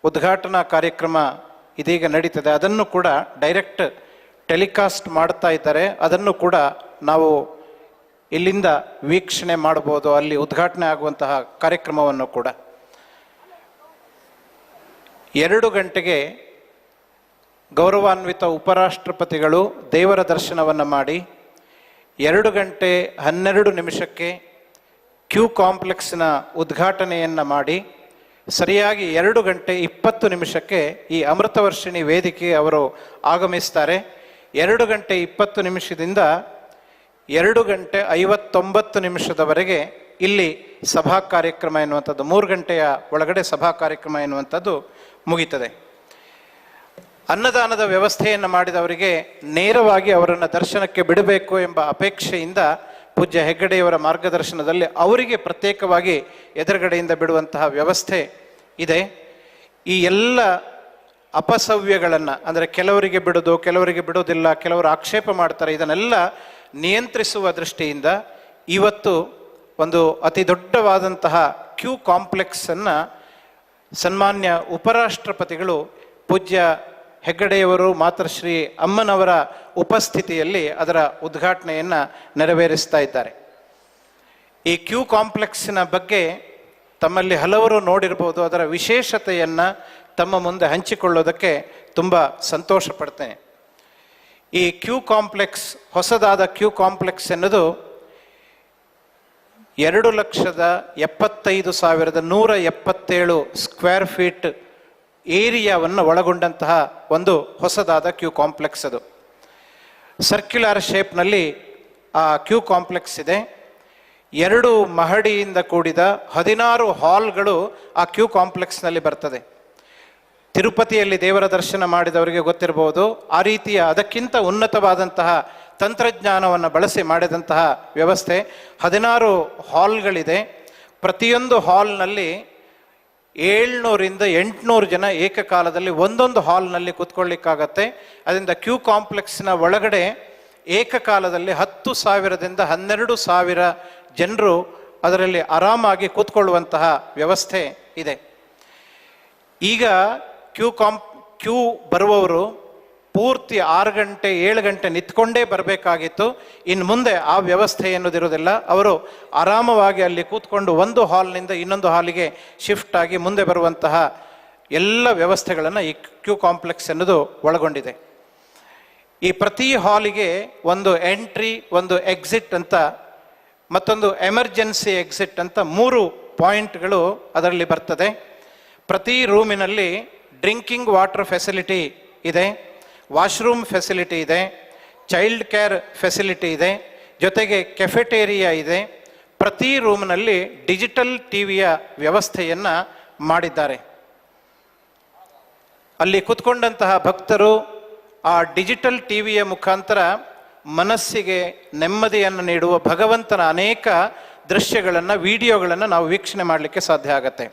ಉದ್ಘಾಟನಾ ಕಾರ್ಯಕ್ರಮ ಇದೀಗ ನಡೀತದೆ. ಅದನ್ನು ಕೂಡ ಡೈರೆಕ್ಟ್ ಟೆಲಿಕಾಸ್ಟ್ ಮಾಡ್ತಾ ಇದ್ದಾರೆ. ಅದನ್ನು ಕೂಡ ನಾವು ಇಲ್ಲಿಂದ ವೀಕ್ಷಣೆ ಮಾಡ್ಬೋದು. ಅಲ್ಲಿ ಉದ್ಘಾಟನೆ ಆಗುವಂತಹ ಕಾರ್ಯಕ್ರಮವನ್ನು ಕೂಡ 2 ಗಂಟೆಗೆ ಗೌರವಾನ್ವಿತ ಉಪರಾಷ್ಟ್ರಪತಿಗಳು ದೇವರ ದರ್ಶನವನ್ನು ಮಾಡಿ 2:12 ಕ್ಯೂ ಕಾಂಪ್ಲೆಕ್ಸ್ನ ಉದ್ಘಾಟನೆಯನ್ನು ಮಾಡಿ ಸರಿಯಾಗಿ 2:20 ಈ ಅಮೃತವರ್ಷಿಣಿ ವೇದಿಕೆ ಅವರು ಆಗಮಿಸ್ತಾರೆ. 2:20 2:59 ಇಲ್ಲಿ ಸಭಾ ಕಾರ್ಯಕ್ರಮ ಎನ್ನುವಂಥದ್ದು, 3 ಗಂಟೆಯ ಒಳಗಡೆ ಸಭಾ ಕಾರ್ಯಕ್ರಮ ಎನ್ನುವಂಥದ್ದು ಮುಗೀತದೆ. ಅನ್ನದಾನದ ವ್ಯವಸ್ಥೆಯನ್ನು ಮಾಡಿದವರಿಗೆ ನೇರವಾಗಿ ಅವರನ್ನು ದರ್ಶನಕ್ಕೆ ಬಿಡಬೇಕು ಎಂಬ ಅಪೇಕ್ಷೆಯಿಂದ ಪೂಜ್ಯ ಹೆಗ್ಗಡೆಯವರ ಮಾರ್ಗದರ್ಶನದಲ್ಲಿ ಅವರಿಗೆ ಪ್ರತ್ಯೇಕವಾಗಿ ಎದುರುಗಡೆಯಿಂದ ಬಿಡುವಂತಹ ವ್ಯವಸ್ಥೆ ಇದೆ. ಈ ಎಲ್ಲ ಅಪಸವ್ಯಗಳನ್ನು, ಅಂದರೆ ಕೆಲವರಿಗೆ ಬಿಡೋದು, ಕೆಲವರಿಗೆ ಬಿಡೋದಿಲ್ಲ, ಕೆಲವರು ಆಕ್ಷೇಪ ಮಾಡ್ತಾರೆ, ಇದನ್ನೆಲ್ಲ ನಿಯಂತ್ರಿಸುವ ದೃಷ್ಟಿಯಿಂದ ಇವತ್ತು ಒಂದು ಅತಿ ದೊಡ್ಡವಾದಂತಹ ಕ್ಯೂ ಕಾಂಪ್ಲೆಕ್ಸನ್ನು ಸನ್ಮಾನ್ಯ ಉಪರಾಷ್ಟ್ರಪತಿಗಳು ಪೂಜ್ಯ ಹೆಗ್ಗಡೆಯವರು ಮಾತೃಶ್ರೀ ಅಮ್ಮನವರ ಉಪಸ್ಥಿತಿಯಲ್ಲಿ ಅದರ ಉದ್ಘಾಟನೆಯನ್ನು ನೆರವೇರಿಸ್ತಾ ಇದ್ದಾರೆ. ಈ ಕ್ಯೂ ಕಾಂಪ್ಲೆಕ್ಸಿನ ಬಗ್ಗೆ ತಮ್ಮಲ್ಲಿ ಹಲವರು ನೋಡಿರ್ಬೋದು. ಅದರ ವಿಶೇಷತೆಯನ್ನು ತಮ್ಮ ಮುಂದೆ ಹಂಚಿಕೊಳ್ಳೋದಕ್ಕೆ ತುಂಬ ಸಂತೋಷ ಪಡ್ತೇನೆ. ಈ ಕ್ಯೂ ಕಾಂಪ್ಲೆಕ್ಸ್, ಹೊಸದಾದ ಕ್ಯೂ ಕಾಂಪ್ಲೆಕ್ಸ್ ಎನ್ನುವುದು 2,75,177 ಸ್ಕ್ವೇರ್ ಫೀಟ್ ಏರಿಯಾವನ್ನು ಒಳಗೊಂಡಂತಹ ಒಂದು ಹೊಸದಾದ ಕ್ಯೂ ಕಾಂಪ್ಲೆಕ್ಸ್. ಅದು ಸರ್ಕ್ಯುಲರ್ ಶೇಪ್ನಲ್ಲಿ ಆ ಕ್ಯೂ ಕಾಂಪ್ಲೆಕ್ಸ್ ಇದೆ. 2 ಮಹಡಿಯಿಂದ ಕೂಡಿದ 16 ಹಾಲ್ಗಳು ಆ ಕ್ಯೂ ಕಾಂಪ್ಲೆಕ್ಸ್ನಲ್ಲಿ ಬರ್ತದೆ. ತಿರುಪತಿಯಲ್ಲಿ ದೇವರ ದರ್ಶನ ಮಾಡಿದವರಿಗೆ ಗೊತ್ತಿರಬಹುದು, ಆ ರೀತಿಯ ಅದಕ್ಕಿಂತ ಉನ್ನತವಾದಂತಹ ತಂತ್ರಜ್ಞಾನವನ್ನು ಬಳಸಿ ಮಾಡಿದಂತಹ ವ್ಯವಸ್ಥೆ. 16 ಹಾಲ್ಗಳಿದೆ. ಪ್ರತಿಯೊಂದು ಹಾಲ್ನಲ್ಲಿ 700ರಿಂದ 800 ಜನ ಏಕಕಾಲದಲ್ಲಿ ಒಂದೊಂದು ಹಾಲ್ನಲ್ಲಿ ಕೂತ್ಕೊಳ್ಳಿಕ್ಕಾಗತ್ತೆ. ಅದರಿಂದ ಕ್ಯೂ ಕಾಂಪ್ಲೆಕ್ಸ್ನ ಒಳಗಡೆ ಏಕಕಾಲದಲ್ಲಿ 10,000ದಿಂದ 12,000 ಜನರು ಅದರಲ್ಲಿ ಆರಾಮಾಗಿ ಕೂತ್ಕೊಳ್ಳುವಂತಹ ವ್ಯವಸ್ಥೆ ಇದೆ. ಈಗ ಕ್ಯೂ ಬರುವವರು ಪೂರ್ತಿ 6 ಗಂಟೆ 7 ಗಂಟೆ ನಿಂತ್ಕೊಂಡೇ ಬರಬೇಕಾಗಿತ್ತು. ಇನ್ನು ಮುಂದೆ ಆ ವ್ಯವಸ್ಥೆ ಎನ್ನುವುದಿರೋದಿಲ್ಲ. ಅವರು ಆರಾಮವಾಗಿ ಅಲ್ಲಿ ಕೂತ್ಕೊಂಡು ಒಂದು ಹಾಲ್ನಿಂದ ಇನ್ನೊಂದು ಹಾಲಿಗೆ ಶಿಫ್ಟ್ ಆಗಿ ಮುಂದೆ ಬರುವಂತಹ ಎಲ್ಲ ವ್ಯವಸ್ಥೆಗಳನ್ನು ಈ ಕ್ಯೂ ಕಾಂಪ್ಲೆಕ್ಸ್ ಎನ್ನುವುದು ಒಳಗೊಂಡಿದೆ. ಈ ಪ್ರತಿ ಹಾಲಿಗೆ ಒಂದು ಎಂಟ್ರಿ, ಒಂದು ಎಕ್ಸಿಟ್ ಅಂತ, ಮತ್ತೊಂದು ಎಮರ್ಜೆನ್ಸಿ ಎಕ್ಸಿಟ್ ಅಂತ 3 ಪಾಯಿಂಟ್ಗಳು ಅದರಲ್ಲಿ ಬರ್ತದೆ. ಪ್ರತಿ ರೂಮಿನಲ್ಲಿ ಡ್ರಿಂಕಿಂಗ್ ವಾಟರ್ ಫೆಸಿಲಿಟಿ ಇದೆ, ವಾಶ್ರೂಮ್ ಫೆಸಿಲಿಟಿ ಇದೆ, ಚೈಲ್ಡ್ ಕೇರ್ ಫೆಸಿಲಿಟಿ ಇದೆ, ಜೊತೆಗೆ ಕೆಫೆಟೇರಿಯಾ ಇದೆ. ಪ್ರತಿ ರೂಮ್ನಲ್ಲಿ ಡಿಜಿಟಲ್ ಟಿವಿಯ ವ್ಯವಸ್ಥೆಯನ್ನು ಮಾಡಿದ್ದಾರೆ. ಅಲ್ಲಿ ಕೂತ್ಕೊಂಡಂತಹ ಭಕ್ತರು ಆ ಡಿಜಿಟಲ್ ಟಿವಿಯ ಮುಖಾಂತರ ಮನಸ್ಸಿಗೆ ನೆಮ್ಮದಿಯನ್ನು ನೀಡುವ ಭಗವಂತನ ಅನೇಕ ದೃಶ್ಯಗಳನ್ನು, ವಿಡಿಯೋಗಳನ್ನು ನಾವು ವೀಕ್ಷಣೆ ಮಾಡಲಿಕ್ಕೆ ಸಾಧ್ಯ ಆಗತ್ತೆ.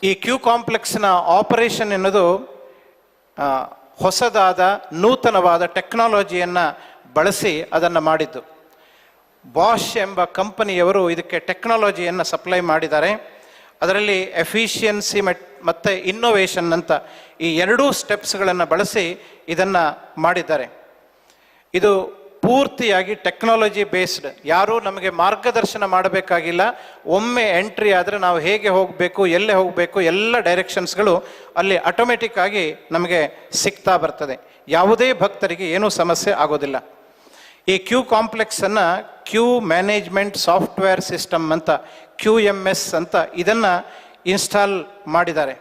ಈ ಕ್ಯೂ ಕಾಂಪ್ಲೆಕ್ಸ್ನ ಆಪರೇಷನ್ ಎನ್ನುವುದು ಹೊಸದಾದ ನೂತನವಾದ ಟೆಕ್ನಾಲಜಿಯನ್ನು ಬಳಸಿ ಅದನ್ನು ಮಾಡಿದ್ದು. ಬಾಷ್ ಎಂಬ ಕಂಪನಿಯವರು ಇದಕ್ಕೆ ಟೆಕ್ನಾಲಜಿಯನ್ನು ಸಪ್ಲೈ ಮಾಡಿದ್ದಾರೆ. ಅದರಲ್ಲಿ ಎಫಿಷಿಯನ್ಸಿ ಮತ್ತು ಇನ್ನೋವೇಷನ್ ಅಂತ ಈ ಎರಡೂ ಸ್ಟೆಪ್ಸ್ಗಳನ್ನು ಬಳಸಿ ಇದನ್ನು ಮಾಡಿದ್ದಾರೆ. ಇದು ಪೂರ್ತಿಯಾಗಿ ಟೆಕ್ನಾಲಜಿ ಬೇಸ್ಡ್. ಯಾರೂ ನಮಗೆ ಮಾರ್ಗದರ್ಶನ ಮಾಡಬೇಕಾಗಿಲ್ಲ. ಒಮ್ಮೆ ಎಂಟ್ರಿ ಆದರೆ ನಾವು ಹೇಗೆ ಹೋಗಬೇಕು, ಎಲ್ಲೇ ಹೋಗಬೇಕು, ಎಲ್ಲ ಡೈರೆಕ್ಷನ್ಸ್ಗಳು ಅಲ್ಲಿ ಆಟೋಮೆಟಿಕ್ ಆಗಿ ನಮಗೆ ಸಿಗ್ತಾ ಬರ್ತದೆ. ಯಾವುದೇ ಭಕ್ತರಿಗೆ ಏನೂ ಸಮಸ್ಯೆ ಆಗೋದಿಲ್ಲ. ಈ ಕ್ಯೂ ಕಾಂಪ್ಲೆಕ್ಸನ್ನು ಕ್ಯೂ ಮ್ಯಾನೇಜ್ಮೆಂಟ್ ಸಾಫ್ಟ್ವೇರ್ ಸಿಸ್ಟಮ್ ಅಂತ QMS ಅಂತ ಇದನ್ನು ಇನ್ಸ್ಟಾಲ್ ಮಾಡಿದ್ದಾರೆ.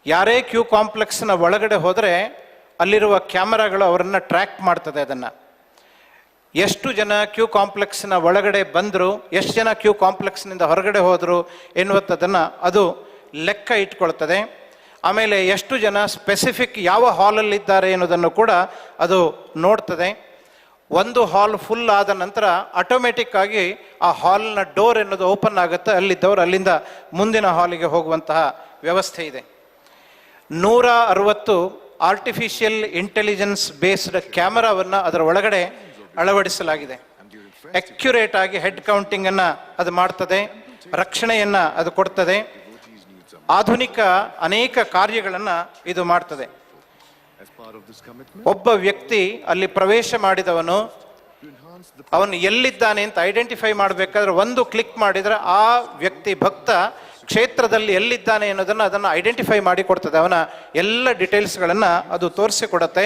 ಯಾರೇ ಕ್ಯೂ ಕಾಂಪ್ಲೆಕ್ಸ್ನ ಒಳಗಡೆ ಹೋದರೆ ಅಲ್ಲಿರುವ ಕ್ಯಾಮರಾಗಳು ಅವರನ್ನು ಟ್ರ್ಯಾಕ್ ಮಾಡ್ತದೆ. ಅದನ್ನು ಎಷ್ಟು ಜನ ಕ್ಯೂ ಕಾಂಪ್ಲೆಕ್ಸ್ನ ಒಳಗಡೆ ಬಂದರು, ಎಷ್ಟು ಜನ ಕ್ಯೂ ಕಾಂಪ್ಲೆಕ್ಸ್ನಿಂದ ಹೊರಗಡೆ ಹೋದರು ಎನ್ನುವಂಥದ್ದನ್ನು ಅದು ಲೆಕ್ಕ ಇಟ್ಕೊಳ್ತದೆ. ಆಮೇಲೆ ಎಷ್ಟು ಜನ ಸ್ಪೆಸಿಫಿಕ್ ಯಾವ ಹಾಲಲ್ಲಿದ್ದಾರೆ ಎನ್ನುವುದನ್ನು ಕೂಡ ಅದು ನೋಡ್ತದೆ. ಒಂದು ಹಾಲ್ ಫುಲ್ ಆದ ನಂತರ ಆಟೋಮೆಟಿಕ್ ಆಗಿ ಆ ಹಾಲ್ನ ಡೋರ್ ಎನ್ನುವುದು ಓಪನ್ ಆಗುತ್ತೆ. ಅಲ್ಲಿದ್ದವರು ಅಲ್ಲಿಂದ ಮುಂದಿನ ಹಾಲಿಗೆ ಹೋಗುವಂತಹ ವ್ಯವಸ್ಥೆ ಇದೆ. 160 ಆರ್ಟಿಫಿಷಿಯಲ್ ಇಂಟೆಲಿಜೆನ್ಸ್ ಬೇಸ್ಡ್ ಕ್ಯಾಮರಾವನ್ನು ಅದರ ಒಳಗಡೆ ಅಳವಡಿಸಲಾಗಿದೆ. ಅಕ್ಯುರೇಟ್ ಆಗಿ ಹೆಡ್ ಕೌಂಟಿಂಗನ್ನು ಅದು ಮಾಡ್ತದೆ, ರಕ್ಷಣೆಯನ್ನು ಅದು ಕೊಡ್ತದೆ, ಆಧುನಿಕ ಅನೇಕ ಕಾರ್ಯಗಳನ್ನು ಇದು ಮಾಡ್ತದೆ. ಒಬ್ಬ ವ್ಯಕ್ತಿ ಅಲ್ಲಿ ಪ್ರವೇಶ ಮಾಡಿದವನು ಅವನು ಎಲ್ಲಿದ್ದಾನೆ ಅಂತ ಐಡೆಂಟಿಫೈ ಮಾಡಬೇಕಾದ್ರೆ ಒಂದು ಕ್ಲಿಕ್ ಮಾಡಿದರೆ ಆ ವ್ಯಕ್ತಿ ಭಕ್ತ ಕ್ಷೇತ್ರದಲ್ಲಿ ಎಲ್ಲಿದ್ದಾನೆ ಅನ್ನೋದನ್ನು ಅದನ್ನು ಐಡೆಂಟಿಫೈ ಮಾಡಿ ಕೊಡ್ತದೆ. ಅವನ ಎಲ್ಲ ಡೀಟೇಲ್ಸ್ಗಳನ್ನು ಅದು ತೋರಿಸಿಕೊಡುತ್ತೆ.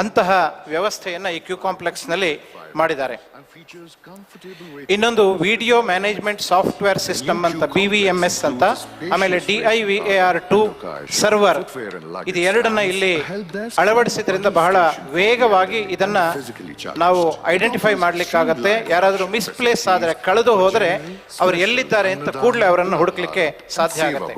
ಅಂತಹ ವ್ಯವಸ್ಥೆಯನ್ನು ಈ ಕ್ಯೂ ಕಾಂಪ್ಲೆಕ್ಸ್ನಲ್ಲಿ ಮಾಡಿದ್ದಾರೆ. ಇನ್ನೊಂದು ವಿಡಿಯೋ ಮ್ಯಾನೇಜ್ಮೆಂಟ್ ಸಾಫ್ಟ್ವೇರ್ ಸಿಸ್ಟಮ್ ಅಂತ BVMS ಅಂತ, ಆಮೇಲೆ DIVAR2 ಸರ್ವರ್, ಇದು ಎರಡನ್ನ ಇಲ್ಲಿ ಅಳವಡಿಸಿದ್ರಿಂದ ಬಹಳ ವೇಗವಾಗಿ ಇದನ್ನ ನಾವು ಐಡೆಂಟಿಫೈ ಮಾಡ್ಲಿಕ್ಕಾಗತ್ತೆ. ಯಾರಾದರೂ ಮಿಸ್ಪ್ಲೇಸ್ ಆದರೆ, ಕಳೆದು ಹೋದರೆ ಅವರು ಎಲ್ಲಿದ್ದಾರೆ ಅಂತ ಕೂಡಲೇ ಅವರನ್ನು ಹುಡುಕ್ಲಿಕ್ಕೆ ಸಾಧ್ಯ ಆಗುತ್ತೆ.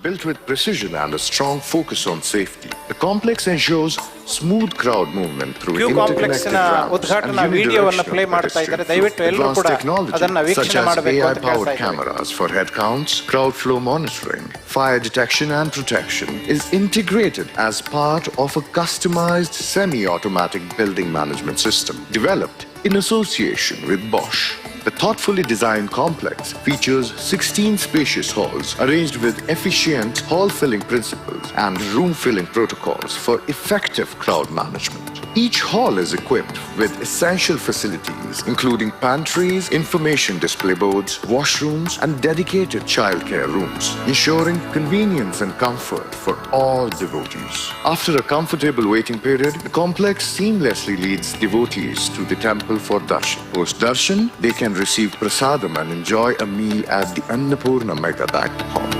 Built with precision and a strong focus on safety, the complex ensures smooth crowd movement through interconnected ramps and unidirectional pedestrian. Advanced technology such as AI-powered cameras for head counts, crowd flow monitoring, fire detection and protection is integrated as part of a customized semi-automatic building management system developed in association with Bosch. The thoughtfully designed complex features 16 spacious halls arranged with efficient hall-filling principles and room-filling protocols for effective crowd management. Each hall is equipped with essential facilities including pantries, information display boards, washrooms and dedicated childcare rooms, ensuring convenience and comfort for all devotees. After a comfortable waiting period, the complex seamlessly leads devotees to the temple for darshan. Post-darshan, they can receive prasadam and enjoy a meal at the Annapurna Mega Banquet Hall.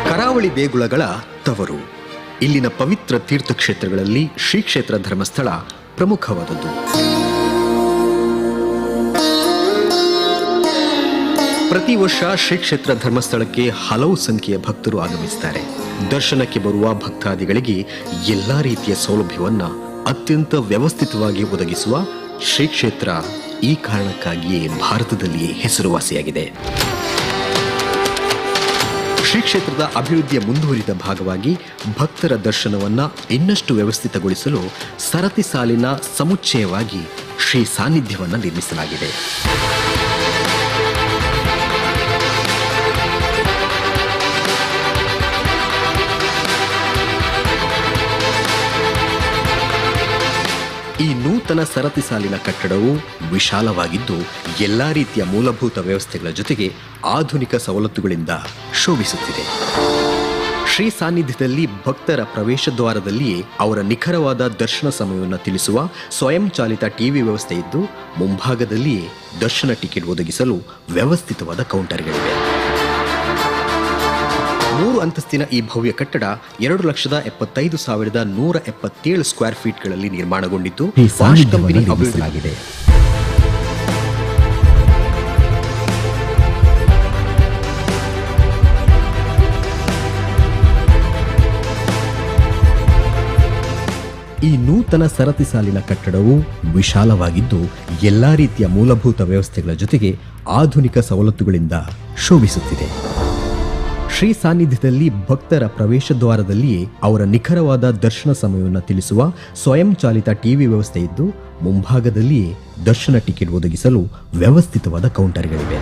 ಕರಾವಳಿ ದೇಗುಲಗಳ ತವರು. ಇಲ್ಲಿನ ಪವಿತ್ರ ತೀರ್ಥಕ್ಷೇತ್ರಗಳಲ್ಲಿ ಶ್ರೀ ಕ್ಷೇತ್ರ ಧರ್ಮಸ್ಥಳ ಪ್ರಮುಖವಾದದ್ದು. ಪ್ರತಿ ವರ್ಷ ಶ್ರೀ ಕ್ಷೇತ್ರ ಧರ್ಮಸ್ಥಳಕ್ಕೆ ಹಲವು ಸಂಖ್ಯೆಯ ಭಕ್ತರು ಆಗಮಿಸುತ್ತಾರೆ. ದರ್ಶನಕ್ಕೆ ಬರುವ ಭಕ್ತಾದಿಗಳಿಗೆ ಎಲ್ಲ ರೀತಿಯ ಸೌಲಭ್ಯವನ್ನು ಅತ್ಯಂತ ವ್ಯವಸ್ಥಿತವಾಗಿ ಒದಗಿಸುವ ಶ್ರೀ ಕ್ಷೇತ್ರ ಈ ಕಾರಣಕ್ಕಾಗಿಯೇ ಭಾರತದಲ್ಲಿಯೇ ಹೆಸರುವಾಸಿಯಾಗಿದೆ. ಶ್ರೀ ಕ್ಷೇತ್ರದ ಅಭಿವೃದ್ಧಿಯ ಮುಂದುವರಿದ ಭಾಗವಾಗಿ ಭಕ್ತರ ದರ್ಶನವನ್ನು ಇನ್ನಷ್ಟು ವ್ಯವಸ್ಥಿತಗೊಳಿಸಲು ಸರತಿ ಸಾಲಿನ ಸಮುಚ್ಚಯವಾಗಿ ಶ್ರೀ ಸಾನ್ನಿಧ್ಯವನ್ನು ನಿರ್ಮಿಸಲಾಗಿದೆ. ಈ ನೂತನ ಸರತಿ ಸಾಲಿನ ಕಟ್ಟಡವು ವಿಶಾಲವಾಗಿದ್ದು ಎಲ್ಲ ರೀತಿಯ ಮೂಲಭೂತ ವ್ಯವಸ್ಥೆಗಳ ಜೊತೆಗೆ ಆಧುನಿಕ ಸವಲತ್ತುಗಳಿಂದ ಶೋಭಿಸುತ್ತಿದೆ. ಶ್ರೀ ಸಾನ್ನಿಧ್ಯದಲ್ಲಿ ಭಕ್ತರ ಪ್ರವೇಶ ದ್ವಾರದಲ್ಲಿಯೇ ಅವರ ನಿಖರವಾದ ದರ್ಶನ ಸಮಯವನ್ನು ತಿಳಿಸುವ ಸ್ವಯಂಚಾಲಿತ ಟಿವಿ ವ್ಯವಸ್ಥೆ ಇದ್ದು, ಮುಂಭಾಗದಲ್ಲಿಯೇ ದರ್ಶನ ಟಿಕೆಟ್ ಒದಗಿಸಲು ವ್ಯವಸ್ಥಿತವಾದ ಕೌಂಟರ್ಗಳಿವೆ. 3 ಅಂತಸ್ತಿನ ಈ ಭವ್ಯ ಕಟ್ಟಡ 2,75,177 ಸ್ಕ್ವೇರ್ ಫೀಟ್ಗಳಲ್ಲಿ ನಿರ್ಮಾಣಗೊಂಡಿದ್ದು ಬಾಷ್ ಕಂಪನಿ ಅಭಿವೃದ್ಧಿಸಲಾಗಿದೆ. ಈ ನೂತನ ಸರತಿ ಸಾಲಿನ ಕಟ್ಟಡವು ವಿಶಾಲವಾಗಿದ್ದು ಎಲ್ಲಾ ರೀತಿಯ ಮೂಲಭೂತ ವ್ಯವಸ್ಥೆಗಳ ಜೊತೆಗೆ ಆಧುನಿಕ ಸವಲತ್ತುಗಳಿಂದ ಶೋಭಿಸುತ್ತಿದೆ. ಶ್ರೀ ಸಾನ್ನಿಧ್ಯದಲ್ಲಿ ಭಕ್ತರ ಪ್ರವೇಶ ದ್ವಾರದಲ್ಲಿಯೇ ಅವರ ನಿಖರವಾದ ದರ್ಶನ ಸಮಯವನ್ನು ತಿಳಿಸುವ ಸ್ವಯಂಚಾಲಿತ ಟಿವಿ ವ್ಯವಸ್ಥೆ ಇದ್ದು, ಮುಂಭಾಗದಲ್ಲಿಯೇ ದರ್ಶನ ಟಿಕೆಟ್ ಒದಗಿಸಲು ವ್ಯವಸ್ಥಿತವಾದ ಕೌಂಟರ್ಗಳಿವೆ.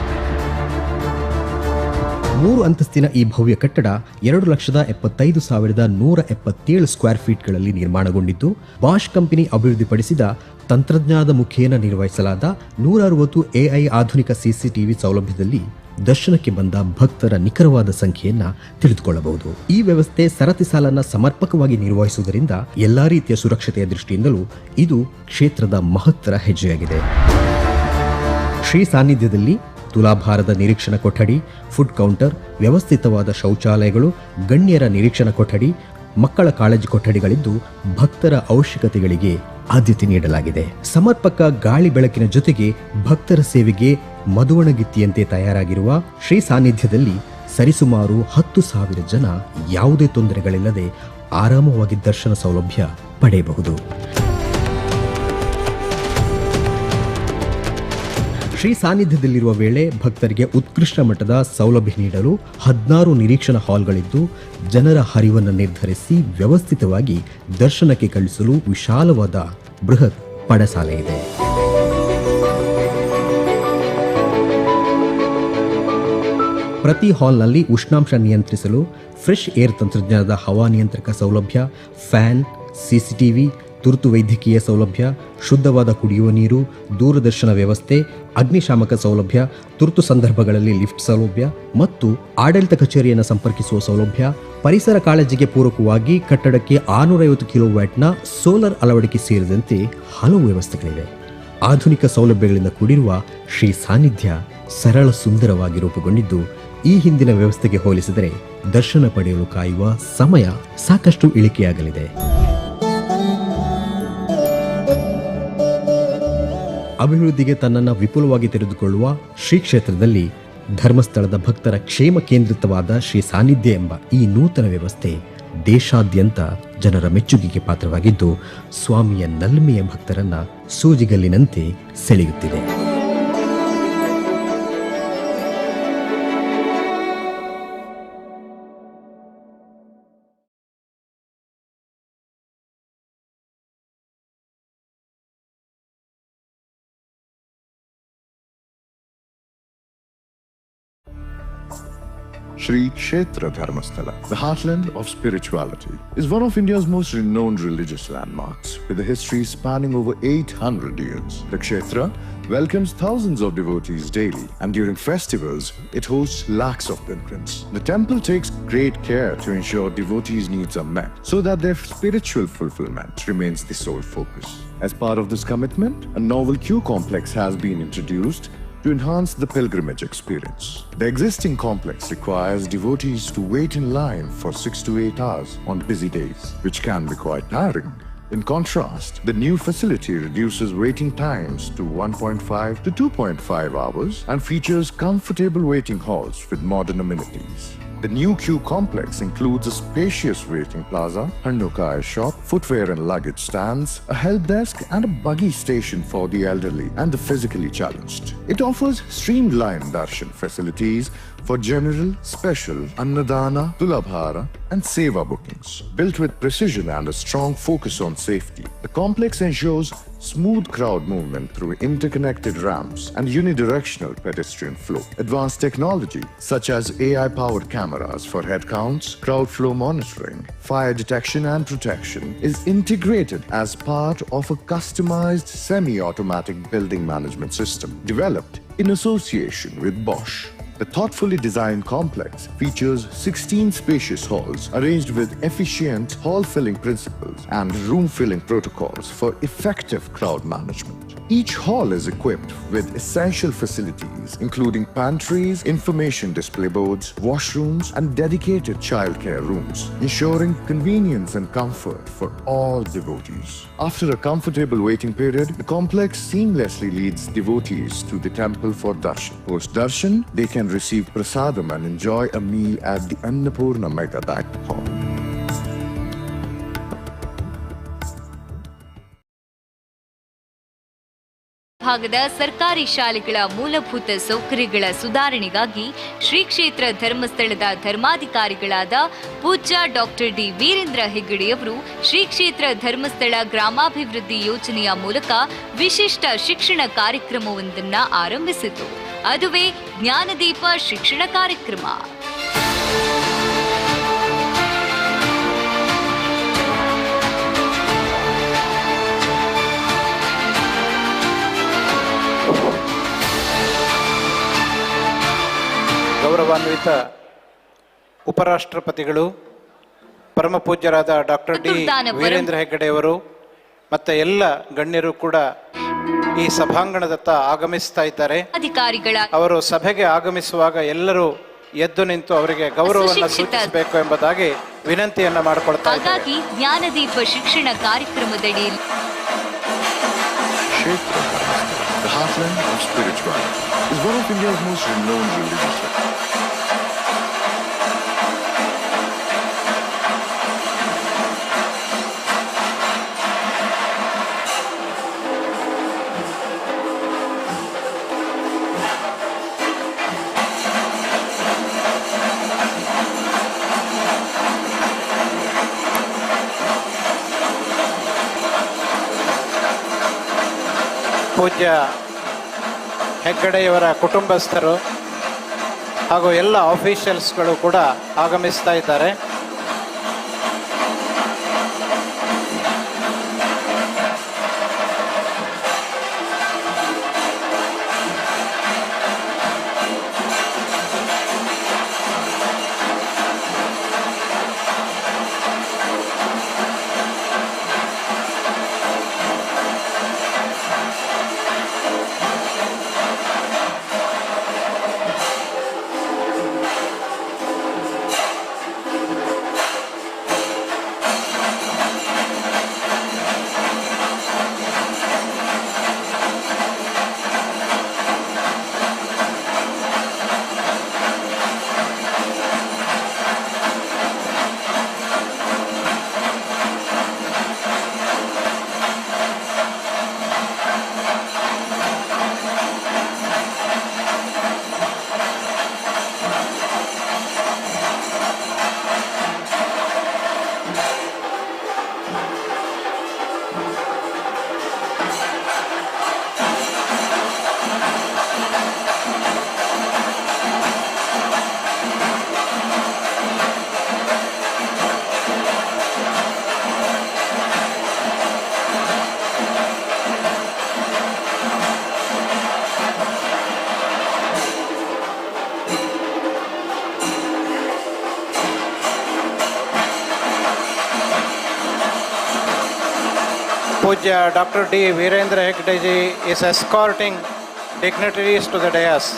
3 ಅಂತಸ್ತಿನ ಈ ಭವ್ಯ ಕಟ್ಟಡ 2,75,177 ಸ್ಕ್ವೇರ್ ಫೀಟ್ಗಳಲ್ಲಿ ನಿರ್ಮಾಣಗೊಂಡಿದ್ದು, ಬಾಷ್ ಕಂಪನಿ ಅಭಿವೃದ್ಧಿಪಡಿಸಿದ ತಂತ್ರಜ್ಞಾನದ ಮುಖೇನ ನಿರ್ವಹಿಸಲಾದ 160 AI ಆಧುನಿಕ CCTV ಸೌಲಭ್ಯದಲ್ಲಿ ದರ್ಶನಕ್ಕೆ ಬಂದ ಭಕ್ತರ ನಿಖರವಾದ ಸಂಖ್ಯೆಯನ್ನ ತಿಳಿದುಕೊಳ್ಳಬಹುದು. ಈ ವ್ಯವಸ್ಥೆ ಸರತಿ ಸಾಲನ್ನ ಸಮರ್ಪಕವಾಗಿ ನಿರ್ವಹಿಸುವುದರಿಂದ ಎಲ್ಲಾ ರೀತಿಯ ಸುರಕ್ಷತೆಯ ದೃಷ್ಟಿಯಿಂದಲೂ ಇದು ಕ್ಷೇತ್ರದ ಮಹತ್ತರ ಹೆಜ್ಜೆಯಾಗಿದೆ. ಶ್ರೀ ಸಾನ್ನಿಧ್ಯದಲ್ಲಿ ತುಲಾಭಾರದ ನಿರೀಕ್ಷಣಾ ಕೊಠಡಿ, ಫುಡ್ ಕೌಂಟರ್, ವ್ಯವಸ್ಥಿತವಾದ ಶೌಚಾಲಯಗಳು, ಗಣ್ಯರ ನಿರೀಕ್ಷಣಾ ಕೊಠಡಿ, ಮಕ್ಕಳ ಕಾಳಜಿ ಕೊಠಡಿಗಳಿದ್ದು ಭಕ್ತರ ಅವಶ್ಯಕತೆಗಳಿಗೆ ಆದ್ಯತೆ ನೀಡಲಾಗಿದೆ. ಸಮರ್ಪಕ ಗಾಳಿ ಬೆಳಕಿನ ಜೊತೆಗೆ ಭಕ್ತರ ಸೇವೆಗೆ ಮದುವಣಗಿತ್ತಿಯಂತೆ ತಯಾರಾಗಿರುವ ಶ್ರೀ ಸಾನ್ನಿಧ್ಯದಲ್ಲಿ ಸರಿಸುಮಾರು 10,000 ಜನ ಯಾವುದೇ ತೊಂದರೆಗಳಿಲ್ಲದೆ ಆರಾಮವಾಗಿ ದರ್ಶನ ಸೌಲಭ್ಯ ಪಡೆಯಬಹುದು. ಶ್ರೀ ಸಾನ್ನಿಧ್ಯದಲ್ಲಿರುವ ವೇಳೆ ಭಕ್ತರಿಗೆ ಉತ್ಕೃಷ್ಟ ಮಟ್ಟದ ಸೌಲಭ್ಯ ನೀಡಲು 16 ನಿರೀಕ್ಷಣಾ ಹಾಲ್ಗಳಿದ್ದು, ಜನರ ಹರಿವನ್ನು ನಿರ್ಧರಿಸಿ ವ್ಯವಸ್ಥಿತವಾಗಿ ದರ್ಶನಕ್ಕೆ ಕಳಿಸಲು ವಿಶಾಲವಾದ ಬೃಹತ್ ಪಡಸಾಲೆ ಇದೆ. ಪ್ರತಿ ಹಾಲ್ನಲ್ಲಿ ಉಷ್ಣಾಂಶ ನಿಯಂತ್ರಿಸಲು ಫ್ರೆಶ್ ಏರ್ ತಂತ್ರಜ್ಞಾನದ ಹವಾನಿಯಂತ್ರಕ ಸೌಲಭ್ಯ, ಫ್ಯಾನ್, CCTV, ತುರ್ತು ವೈದ್ಯಕೀಯ ಸೌಲಭ್ಯ, ಶುದ್ಧವಾದ ಕುಡಿಯುವ ನೀರು, ದೂರದರ್ಶನ ವ್ಯವಸ್ಥೆ, ಅಗ್ನಿಶಾಮಕ ಸೌಲಭ್ಯ, ತುರ್ತು ಸಂದರ್ಭಗಳಲ್ಲಿ ಲಿಫ್ಟ್ ಸೌಲಭ್ಯ ಮತ್ತು ಆಡಳಿತ ಕಚೇರಿಯನ್ನು ಸಂಪರ್ಕಿಸುವ ಸೌಲಭ್ಯ, ಪರಿಸರ ಕಾಳಜಿಗೆ ಪೂರಕವಾಗಿ ಕಟ್ಟಡಕ್ಕೆ 650 ಕಿಲೋವ್ಯಾಟ್ನ ಸೋಲಾರ್ ಅಳವಡಿಕೆ ಸೇರಿದಂತೆ ಹಲವು ವ್ಯವಸ್ಥೆಗಳಿವೆ. ಆಧುನಿಕ ಸೌಲಭ್ಯಗಳಿಂದ ಕೂಡಿರುವ ಶ್ರೀ ಸಾನ್ನಿಧ್ಯ ಸರಳ ಸುಂದರವಾಗಿ ರೂಪುಗೊಂಡಿದ್ದು, ಈ ಹಿಂದಿನ ವ್ಯವಸ್ಥೆಗೆ ಹೋಲಿಸಿದರೆ ದರ್ಶನ ಪಡೆಯಲು ಕಾಯುವ ಸಮಯ ಸಾಕಷ್ಟು ಇಳಿಕೆಯಾಗಲಿದೆ. ಅಭಿವೃದ್ಧಿಗೆ ತನ್ನನ್ನು ವಿಪುಲವಾಗಿ ತೆರೆದುಕೊಳ್ಳುವ ಶ್ರೀ ಕ್ಷೇತ್ರದಲ್ಲಿ ಧರ್ಮಸ್ಥಳದ ಭಕ್ತರ ಕ್ಷೇಮ ಕೇಂದ್ರಿತವಾದ ಶ್ರೀ ಸಾನ್ನಿಧ್ಯ ಎಂಬ ಈ ನೂತನ ವ್ಯವಸ್ಥೆ ದೇಶಾದ್ಯಂತ ಜನರ ಮೆಚ್ಚುಗೆಗೆ ಪಾತ್ರವಾಗಿದ್ದು, ಸ್ವಾಮಿಯ ನಲ್ಮೆಯ ಭಕ್ತರನ್ನ ಸೂಜಿಗಲ್ಲಿನಂತೆ ಸೆಳೆಯುತ್ತಿದೆ. Shri Kshetra Dharmasthala, the heartland of spirituality, is one of India's most renowned religious landmarks, with a history spanning over 800 years. The Kshetra welcomes thousands of devotees daily, and during festivals, it hosts lakhs of pilgrims. The temple takes great care to ensure devotees' needs are met, so that their spiritual fulfillment remains the sole focus. As part of this commitment, a novel queue complex has been introduced to enhance the pilgrimage experience. The existing complex requires devotees to wait in line for 6 to 8 hours on busy days, which can be quite tiring. In contrast, the new facility reduces waiting times to 1.5 to 2.5 hours and features comfortable waiting halls with modern amenities. The new queue complex includes a spacious waiting plaza, Hannukai shop, footwear and luggage stands, a help desk and a buggy station for the elderly and the physically challenged. It offers streamlined darshan facilities for general, special, Annadana, Tulabhara and Seva bookings. Built with precision and a strong focus on safety, the complex ensures smooth crowd movement through interconnected ramps and unidirectional pedestrian flow. Advanced technology such as AI-powered cameras for head counts, crowd flow monitoring, fire detection and protection is integrated as part of a customized semi-automatic building management system developed in association with Bosch. The thoughtfully designed complex features 16 spacious halls arranged with efficient hall-filling principles and room-filling protocols for effective crowd management. Each hall is equipped with essential facilities including pantries, information display boards, washrooms, and dedicated childcare rooms, ensuring convenience and comfort for all devotees. After a comfortable waiting period, the complex seamlessly leads devotees to the temple for darshan. Post-darshan, they can receive prasadam and enjoy a meal at the Annapurna Mega Banquet Hall. ಭಾಗದ ಸರ್ಕಾರಿ ಶಾಲೆಗಳ ಮೂಲಭೂತ ಸೌಕರ್ಯಗಳ ಸುಧಾರಣೆಗಾಗಿ ಶ್ರೀ ಕ್ಷೇತ್ರ ಧರ್ಮಸ್ಥಳದ ಧರ್ಮಾಧಿಕಾರಿಗಳಾದ ಪೂಜ್ಯ doctor D Veerendra ಹೆಗ್ಗಡೆಯವರು Shri ಕ್ಷೇತ್ರ ಧರ್ಮಸ್ಥಳ ಗ್ರಾಮಾಭಿವೃದ್ಧಿ ಯೋಜನೆಯ ಮೂಲಕ ವಿಶಿಷ್ಟ ಶಿಕ್ಷಣ ಕಾರ್ಯಕ್ರಮವೊಂದನ್ನು ಆರಂಭಿಸಿತು. ಅದುವೇ ಜ್ಞಾನದೀಪ ಶಿಕ್ಷಣ ಕಾರ್ಯಕ್ರಮ. ಗೌರವಾನ್ವಿತ ಉಪರಾಷ್ಟ್ರಪತಿಗಳು, ಪರಮ ಪೂಜ್ಯರಾದ ಡಾಕ್ಟರ್ ಡಿ ವೀರೇಂದ್ರ ಹೆಗ್ಗಡೆಯವರು ಮತ್ತೆ ಎಲ್ಲ ಗಣ್ಯರು ಕೂಡ ಈ ಸಭಾಂಗಣದತ್ತ ಆಗಮಿಸ್ತಾ ಇದ್ದಾರೆ. ಅವರು ಸಭೆಗೆ ಆಗಮಿಸುವಾಗ ಎಲ್ಲರೂ ಎದ್ದು ನಿಂತು ಅವರಿಗೆ ಗೌರವವನ್ನು ಸೂಚಿಸಬೇಕು ಎಂಬುದಾಗಿ ವಿನಂತಿಯನ್ನ ಮಾಡಿಕೊಳ್ತಾ ಇದ್ದಾರೆ. ಹಾಗಾಗಿ ಜ್ಞಾನದೀಪ ಶಿಕ್ಷಣ ಕಾರ್ಯಕ್ರಮದಡಿ The heartland of spirituality is one of India's most renowned religious centers. ಪೂಜ್ಯ ಹೆಗ್ಗಡೆಯವರ ಕುಟುಂಬಸ್ಥರು ಹಾಗೂ ಎಲ್ಲ ಆಫೀಷಿಯಲ್ಸ್ಗಳು ಕೂಡ ಆಗಮಿಸ್ತಾ ಇದ್ದಾರೆ. Pujya Dr. D. Veerendra Heggade is escorting dignitaries to the dais.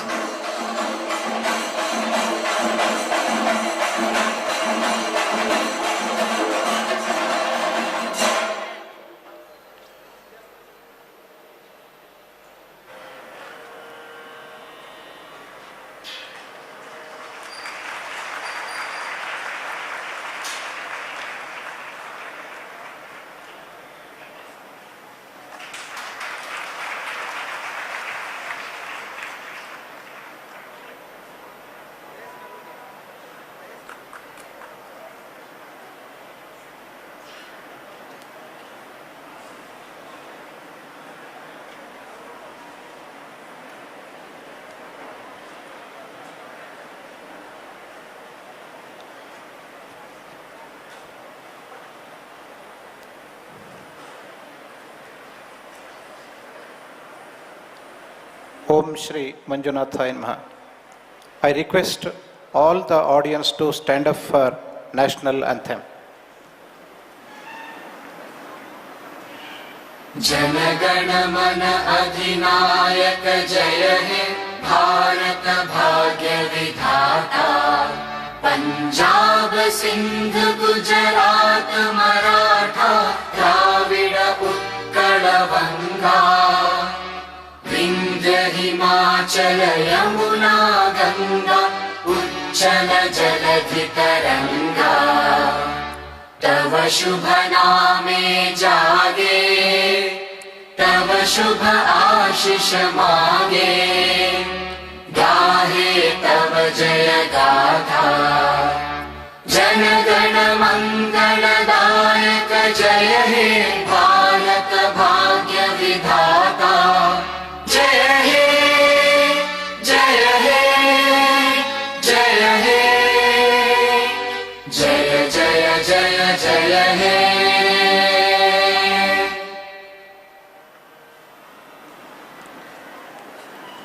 ಓಂ ಶ್ರೀ ಮಂಜುನಾಥಾಯ ನಮಃ. I request all the audience to stand up for national anthem. जनगण मन अधिनायक जय हे भारत भाग्य विधाता पंजाब सिंध गुजरात मराठा द्राविड़ उत्कल बंगा विंध्य हिमाचल यमुना गंगा उच्चल जलधि तरंगा तव शुभ नामे जागे तव शुभ आशीष मागे गाहे तव जय गाथा जनगण मंगलदायक जय हे भारत भाग्य विधाता जय हे जय हे जय हे जय जय जय जय हे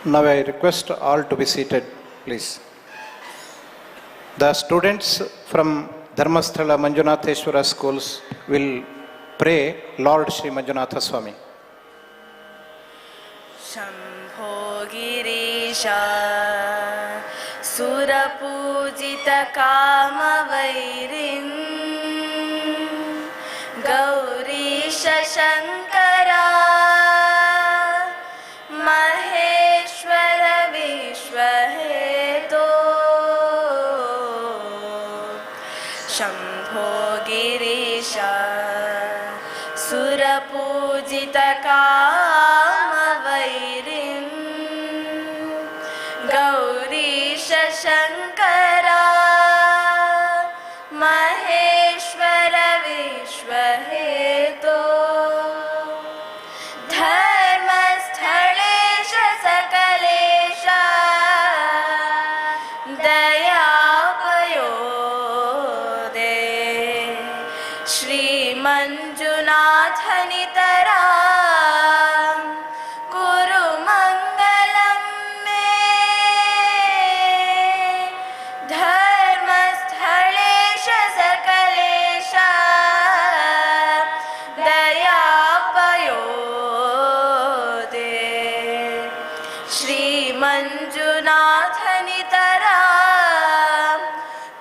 Now I request all to be seated, please. The students from Dharmasthala Manjunatheshwara schools will pray Lord Shri Manjunatha Swami. Shambho Girisha सुरपूजितकामवैरिन् Gourish Shankara Maheshwar विश्वहेतो Shambho Girisha सुरपूजितकामवैरिन् Gourish Shankara Maheshwar विश्वहेतो धर्मस्थलेश Sakalesh दयापयोदे श्रीमञ्जुनाथनितरा कुरु मङ्गलं मे धर्मस्थलेश सकलेश दयापयोदे श्रीमञ्जुनाथनितरा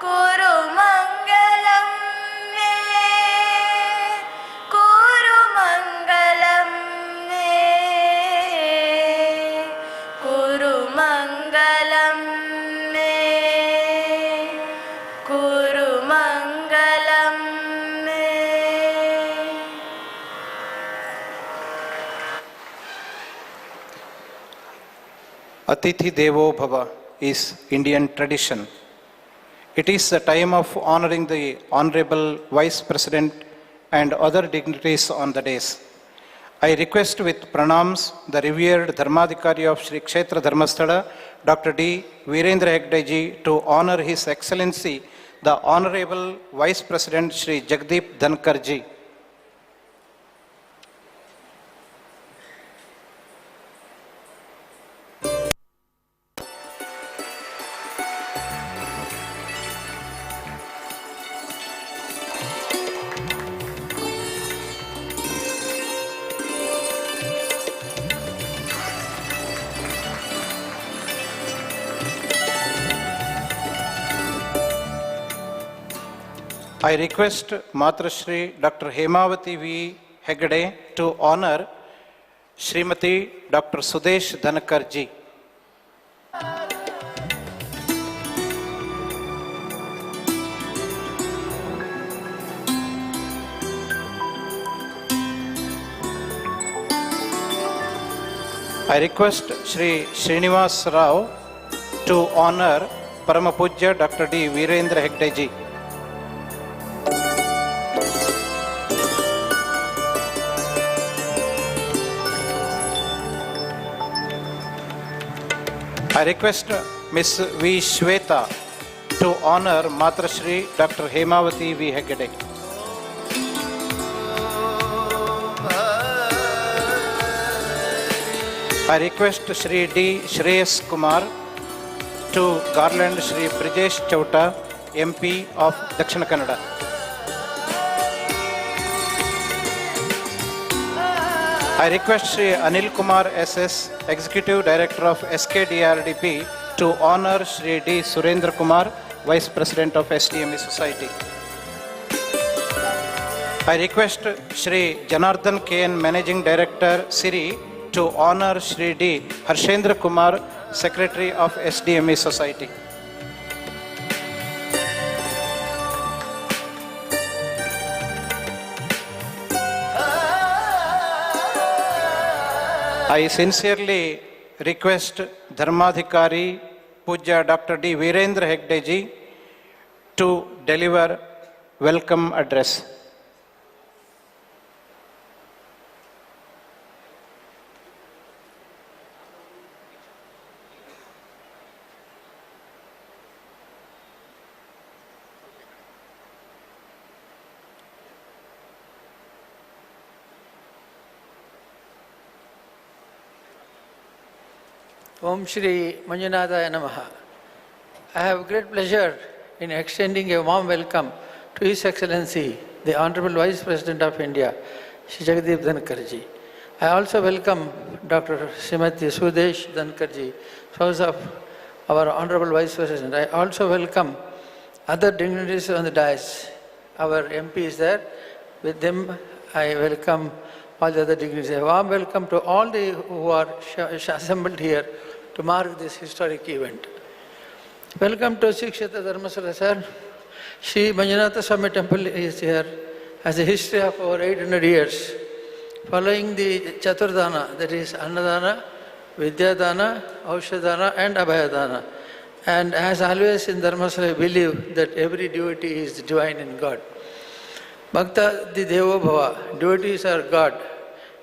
कुरु मङ्गलं मे कुरु मङ्गलं मे कुरु मङ्गलं मे कुरु मङ्गलं मे Atithi Devo Bhava is Indian tradition. It is the time of honoring the Honorable Vice President and other dignitaries on the days. I request with pranams the revered Dharmadhikari of Shri Kshetra Dharmasthala, Dr. D. Veerendraheggade ji, to honor His Excellency, the Honorable Vice President Shri Jagadeepdhankar ji. I request Matrashri Dr. Hemavati V. Heggade to honor Srimati Dr. Sudesh Dhankar ji. I request Shri Srinivas Rao to honor Paramapujya Dr. D. Veerendraheggade ji. I request Ms. V. Shweta to honor Matrashri Dr. Hemavati V. Heggade. I request Shri D. Shreyas Kumar to garland Shri Brijesh Chauta, MP of Dakshina Kannada. I request Shri Anil Kumar SS, Executive Director of SKDRDP, to honor Shri D. Surendra Kumar, Vice President of SDME Society. I request Shri Janardhan KN, Managing Director, Siri, to honor Shri D. Harshendra Kumar, Secretary of SDME Society. I sincerely request Dharmadhikari Pujya Dr. D. Veerendraheggade ji to deliver welcome address. Om Shri Manjunataya Namaha. I have great pleasure in extending a warm welcome to His Excellency, the Honorable Vice President of India, Shri Jagadeepdhankar ji. I also welcome Dr. Srimati Sudesh Dhankar ji, spouse of our Honorable Vice President. I also welcome other dignitaries on the dais. Our MP is there. With them, I welcome all the other dignitaries. A warm welcome to all who are assembled here to mark this historic event. Welcome to Sri Kshetra Dharmasthala, sir. Sri Manjunatha Swami Temple is here, has a history of over 800 years. Following the Chaturdana, that is Annadana, Vidyadana, Aushadana and Abhayadana. And as always in Dharmasthala, I believe that every devotee is divine in God. Bhakta di Devo Bhava, devotees are God,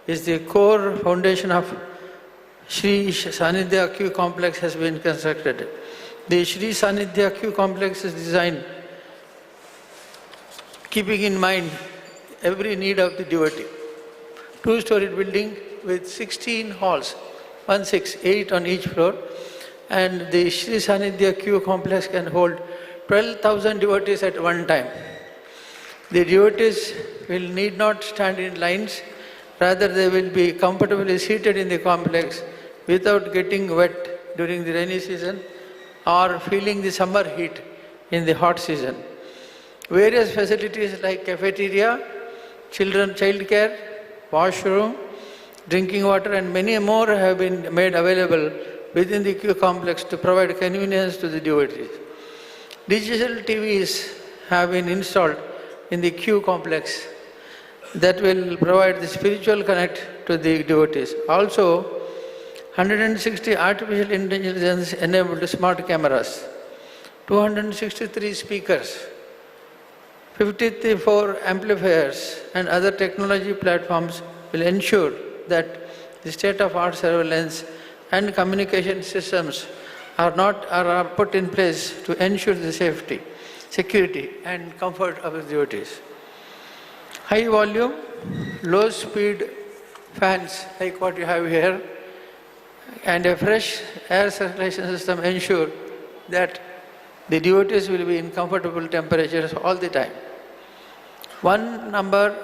is the core foundation of Shri Sanidhya Q complex has been constructed. The Shri Sanidhya Q complex is designed keeping in mind every need of the devotee. Two-storied building with 16 halls, 8 on each floor, and the Shri Sanidhya Q complex can hold 12,000 devotees at one time. The devotees will need not stand in lines, rather they will be comfortably seated in the complex without getting wet during the rainy season or feeling the summer heat in the hot season. Various facilities like cafeteria, child care, washroom, drinking water and many more have been made available within the Q complex to provide convenience to the devotees. Digital TVs have been installed in the Q complex that will provide the spiritual connect to the devotees. Also, 160 artificial intelligence enabled smart cameras, 263 speakers, 54 amplifiers and other technology platforms will ensure that the state-of-art surveillance and communication systems are put in place to ensure the safety, security and comfort of the devotees. High volume, low speed fans like what you have here and a fresh air circulation system ensure that the devotees will be in comfortable temperatures all the time. One number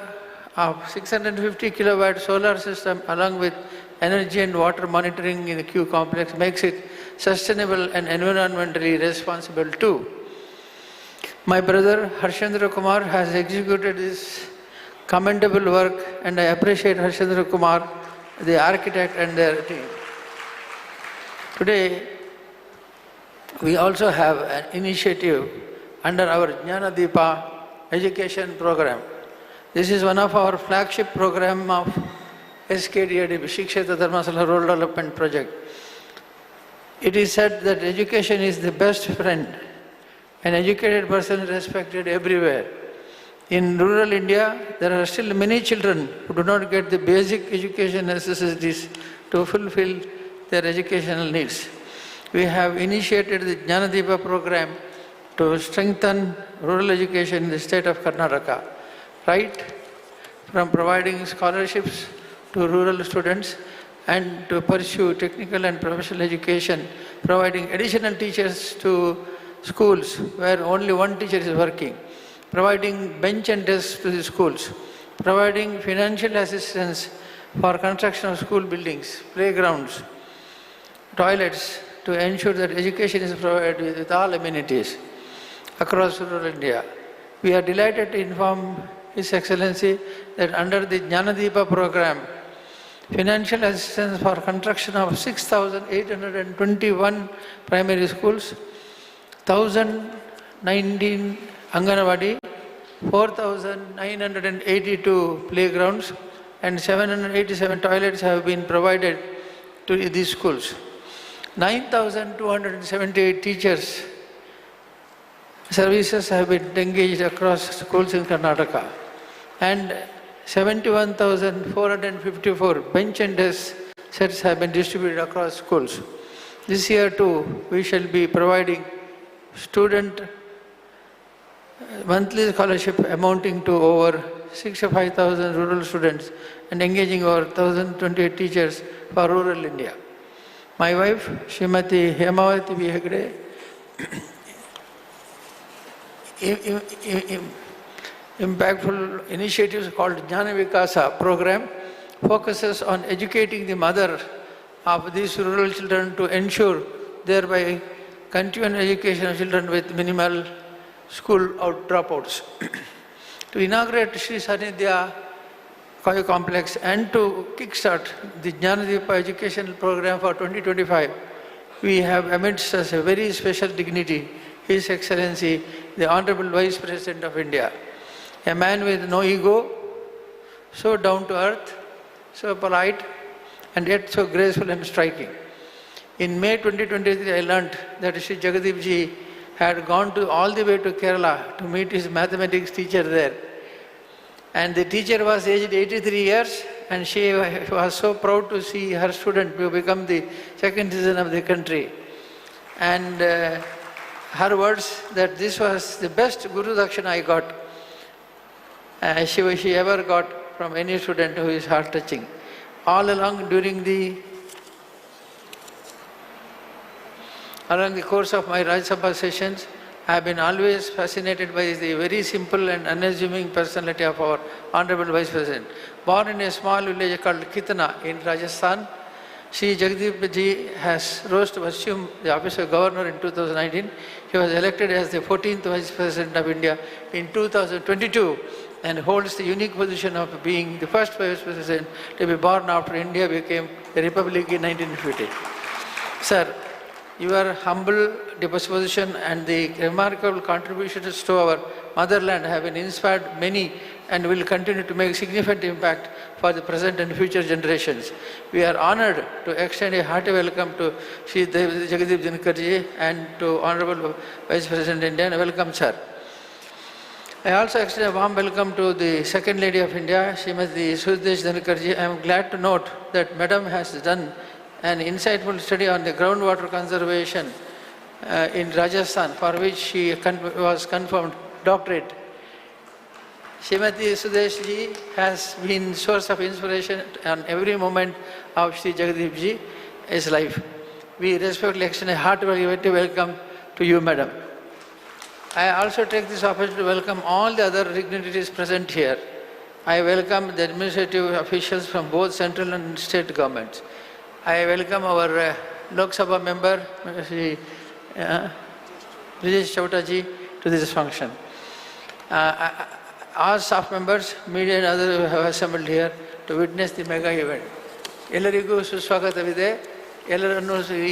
of 650 kilowatt solar system along with energy and water monitoring in the Q complex makes it sustainable and environmentally responsible too. My brother Harshendra Kumar has executed this commendable work and I appreciate Harshendra Kumar, the architect and their team. Today, we also have an initiative under our Jnana Deepa education program. This is one of our flagship program of SKDRDP, Shri Kshetra Dharmasthala Rural Development Project. It is said that education is the best friend. An educated person is respected everywhere. In rural India, there are still many children who do not get the basic education necessities to fulfill their educational needs. We have initiated the Jnana Deepa program to strengthen rural education in the state of Karnataka, right from providing scholarships to rural students and to pursue technical and professional education, providing additional teachers to schools where only one teacher is working, providing bench and desks to the schools, providing financial assistance for construction of school buildings, playgrounds, toilets, to ensure that education is provided with all amenities across rural India. We are delighted to inform His Excellency that under the Jnanadeepa program, financial assistance for construction of 6,821 primary schools, 1,019 Anganwadi, 4,982 playgrounds, and 787 toilets have been provided to these schools. 9,278 teachers services have been engaged across schools in Karnataka, and 71,454 bench and desk sets have been distributed across schools. This year too, we shall be providing student monthly scholarship amounting to over 65,000 rural students and engaging over 1,028 teachers for rural India. My wife, Srimati Hemavati Heggade, impactful initiatives called Jnana Vikasa program focuses on educating the mother of these rural children to ensure thereby continuing education of children with minimal school dropouts. To inaugurate Sri Sanidhya Kaya Complex and to kickstart the Jnanadeepa educational program for 2025, we have amidst us a very special dignity, His Excellency, the Honorable Vice President of India, a man with no ego, so down to earth, so polite, and yet so graceful and striking. In May 2023, I learnt that Sri Jagadeepji had gone all the way to Kerala to meet his mathematics teacher there. And the teacher was aged 83 years, and she was so proud to see her student to become the second citizen of the country. And her words that this was the best Guru Dakshina I got, she ever got from any student who is heart-touching. All along during the course of my Rajya Sabha sessions, I have been always fascinated by the very simple and unassuming personality of our Honorable Vice President. Born in a small village called Kitana in Rajasthan, Sri Jagadeep has rose to assume the office of Governor in 2019. He was elected as the 14th Vice President of India in 2022 and holds the unique position of being the first Vice President to be born after India became a republic in 1950. Sir, your humble disposition and the remarkable contributions to our motherland have inspired many and will continue to make significant impact for the present and future generations. We are honored to extend a hearty welcome to Shri Jagadeep Dhankar and to Honorable Vice President India. Welcome, sir. I also extend a warm welcome to the Second Lady of India, Srimati Sudesh Dhankarji. I am glad to note that Madam has done an insightful study on the groundwater conservation in Rajasthan, for which she was confirmed doctorate. Srimati Sudesh ji has been source of inspiration on every moment of Sri Jagadeep ji's life. We respectfully extend a hearty welcome to you, Madam. I also take this opportunity to welcome all the other dignitaries present here. I welcome the administrative officials from both central and state governments. I welcome our Lok Sabha member, Shri Brijesh Chautaji, to this function. Our staff members, media and others who have assembled here to witness the mega event. ಎಲ್ಲರಿಗೂ ಸುಸ್ವಾಗತವಿದೆ. ಎಲ್ಲರನ್ನೂ ಈ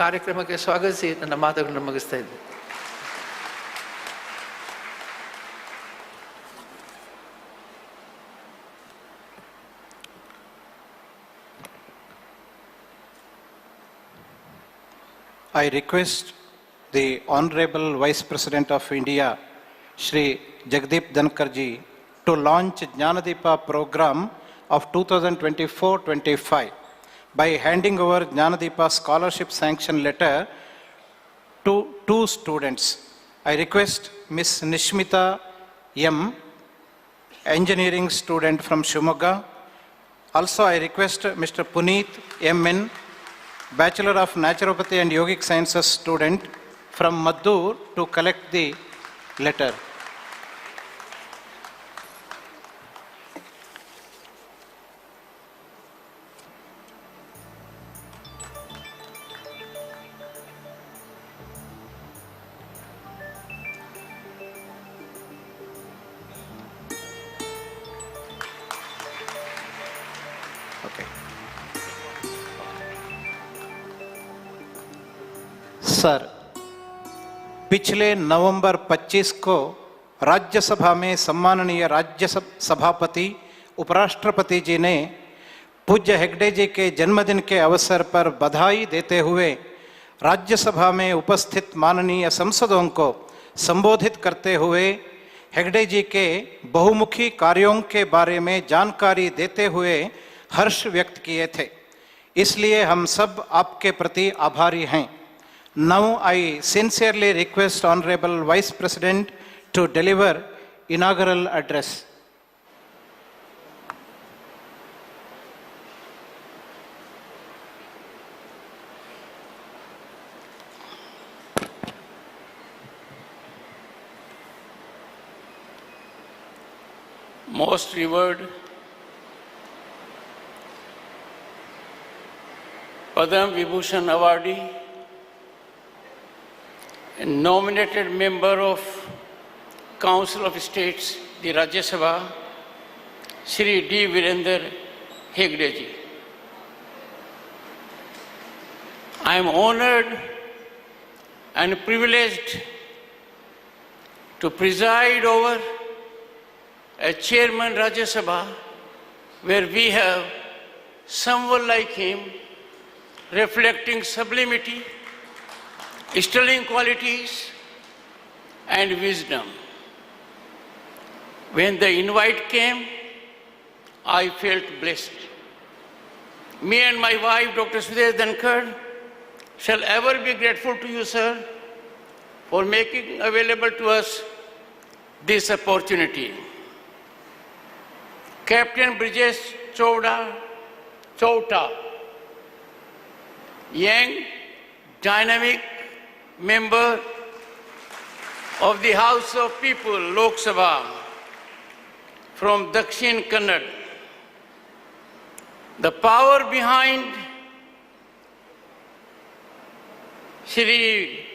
ಕಾರ್ಯಕ್ರಮಕ್ಕೆ ಸ್ವಾಗತಿಸಿ ನನ್ನ ಮಾತುಗಳನ್ನು ಮುಗಿಸ್ತಾ ಇದ್ದೀನಿ. I request the Honorable Vice President of India, Shri Jagadeep Dhankar ji, to launch Jnanadeepa program of 2024-25 by handing over Jnanadeepa scholarship sanction letter to two students. I request Ms. Nishmita M., engineering student from Shimoga, Also, I request Mr. Puneet M.N., Bachelor of Naturopathy and Yogic Sciences student from Maddur, to collect the letter. Okay. Sir, पिछले नवंबर 25 को राज्यसभा में सम्माननीय राज्य सभापति उपराष्ट्रपति जी ने पूज्य हेगड़े जी के जन्मदिन के अवसर पर बधाई देते हुए राज्यसभा में उपस्थित माननीय सांसदों को संबोधित करते हुए हेगड़े जी के बहुमुखी कार्यों के बारे में जानकारी देते हुए हर्ष व्यक्त किए थे। इसलिए हम सब आपके प्रति आभारी हैं। Now I sincerely request Honorable Vice President to deliver inaugural address. Most revered Padam Vibhushan awardee and nominated member of Council of States, the Rajya Sabha, Shri D. Veerendraheggade ji. I am honored and privileged to preside over a chairman Rajya Sabha where we have someone like him reflecting sublimity, sterling qualities and wisdom. When the invite came, I felt blessed. Me and my wife, Dr. Jagadeepdhankar, shall ever be grateful to you, sir, for making available to us this opportunity. Captain Brijesh Chowta, young, dynamic member of the House of People, Lok Sabha, from Dakshin Kannada. The power behind Shri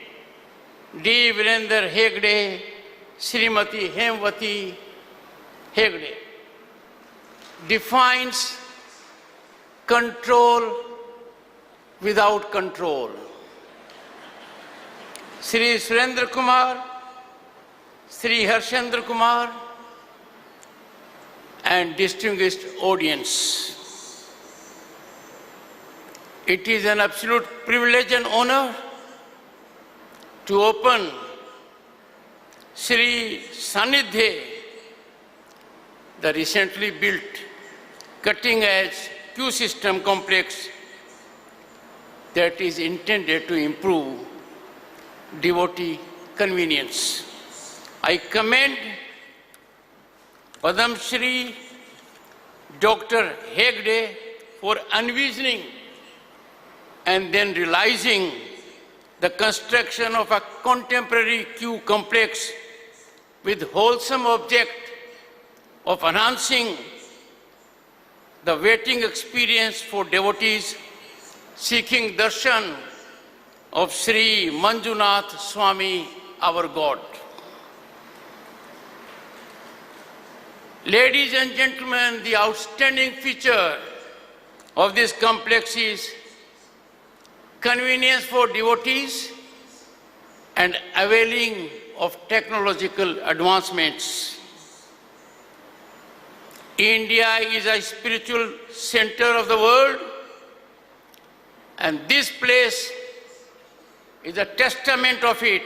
D. Veerendraheggade, Srimati Hemwati Heggade defines control without control. Sri Surendra Kumar, Sri Harshendra Kumar, and distinguished audience. It is an absolute privilege and honor to open Sri Sanidhe, the recently built cutting-edge Q-system complex that is intended to improve devotee convenience. I commend Padam Shri Dr. Heggade for envisioning and then realizing the construction of a contemporary Q complex with wholesome object of enhancing the waiting experience for devotees seeking darshan of Sri Manjunath Swami, our God. Ladies and gentlemen, the outstanding feature of this complex is convenience for devotees and availing of technological advancements. India is a spiritual center of the world, and this place is a testament of it.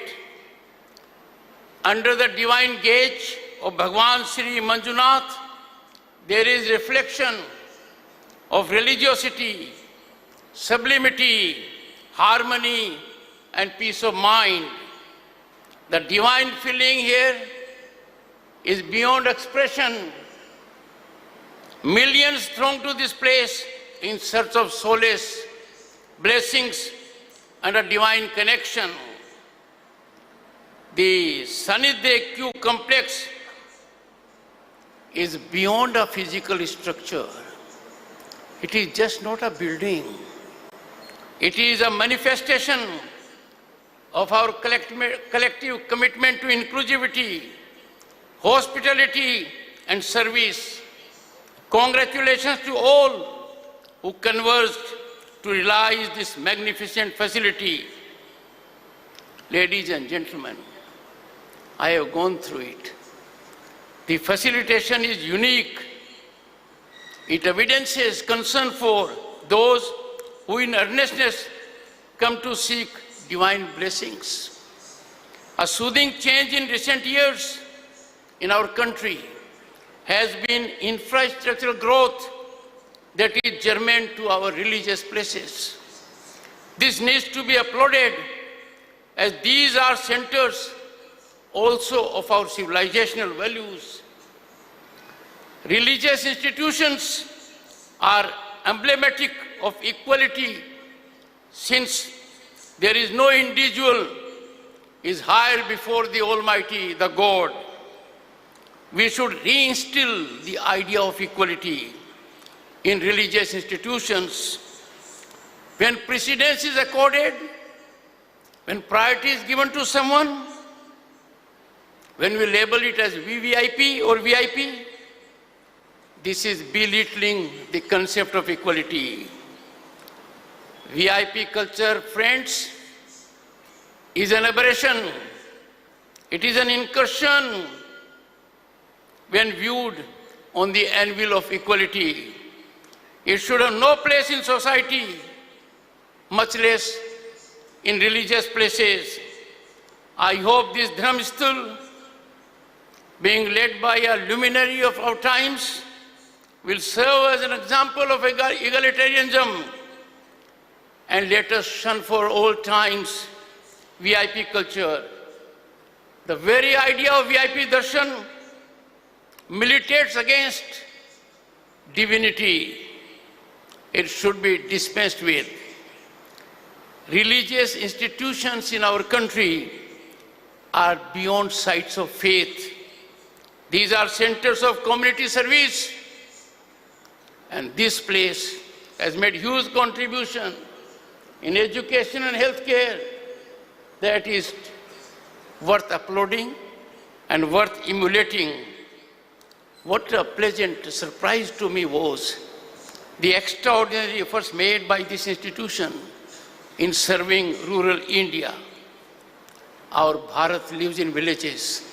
Under the divine gaze of Bhagwan Sri Manjunath, there is reflection of religiosity, sublimity, harmony, and peace of mind. The divine feeling here is beyond expression. Millions throng to this place in search of solace, blessings, and a divine connection. The Sanidhya Q complex is beyond a physical structure. It is just not a building. It is a manifestation of our collective commitment to inclusivity, hospitality, and service. Congratulations to all who converged to realize this magnificent facility. Ladies and gentlemen, I have gone through it. The facilitation is unique. It evidences concern for those who in earnestness come to seek divine blessings. A soothing change in recent years in our country has been infrastructural growth that is germane to our religious places. This needs to be applauded, as these are centers also of our civilizational values. Religious institutions are emblematic of equality, since there is no individual is higher before the Almighty, the God. We should reinstill the idea of equality in religious institutions. When precedence is accorded, when priority is given to someone, when we label it as VVIP or VIP, this is belittling the concept of equality. VIP culture, friends, is an aberration. It is an incursion when viewed on the anvil of equality. It should have no place in society, much less in religious places. I hope this Dharmasthala, being led by a luminary of our times, will serve as an example of egalitarianism, and let us shun for all times VIP culture. The very idea of VIP darshan militates against divinity. It should be dispensed with. Religious institutions in our country are beyond sites of faith. These are centers of community service, and this place has made huge contribution in education and healthcare that is worth applauding and worth emulating. What a pleasant surprise to me was the extraordinary efforts made by this institution in serving rural India. Our Bharat lives in villages.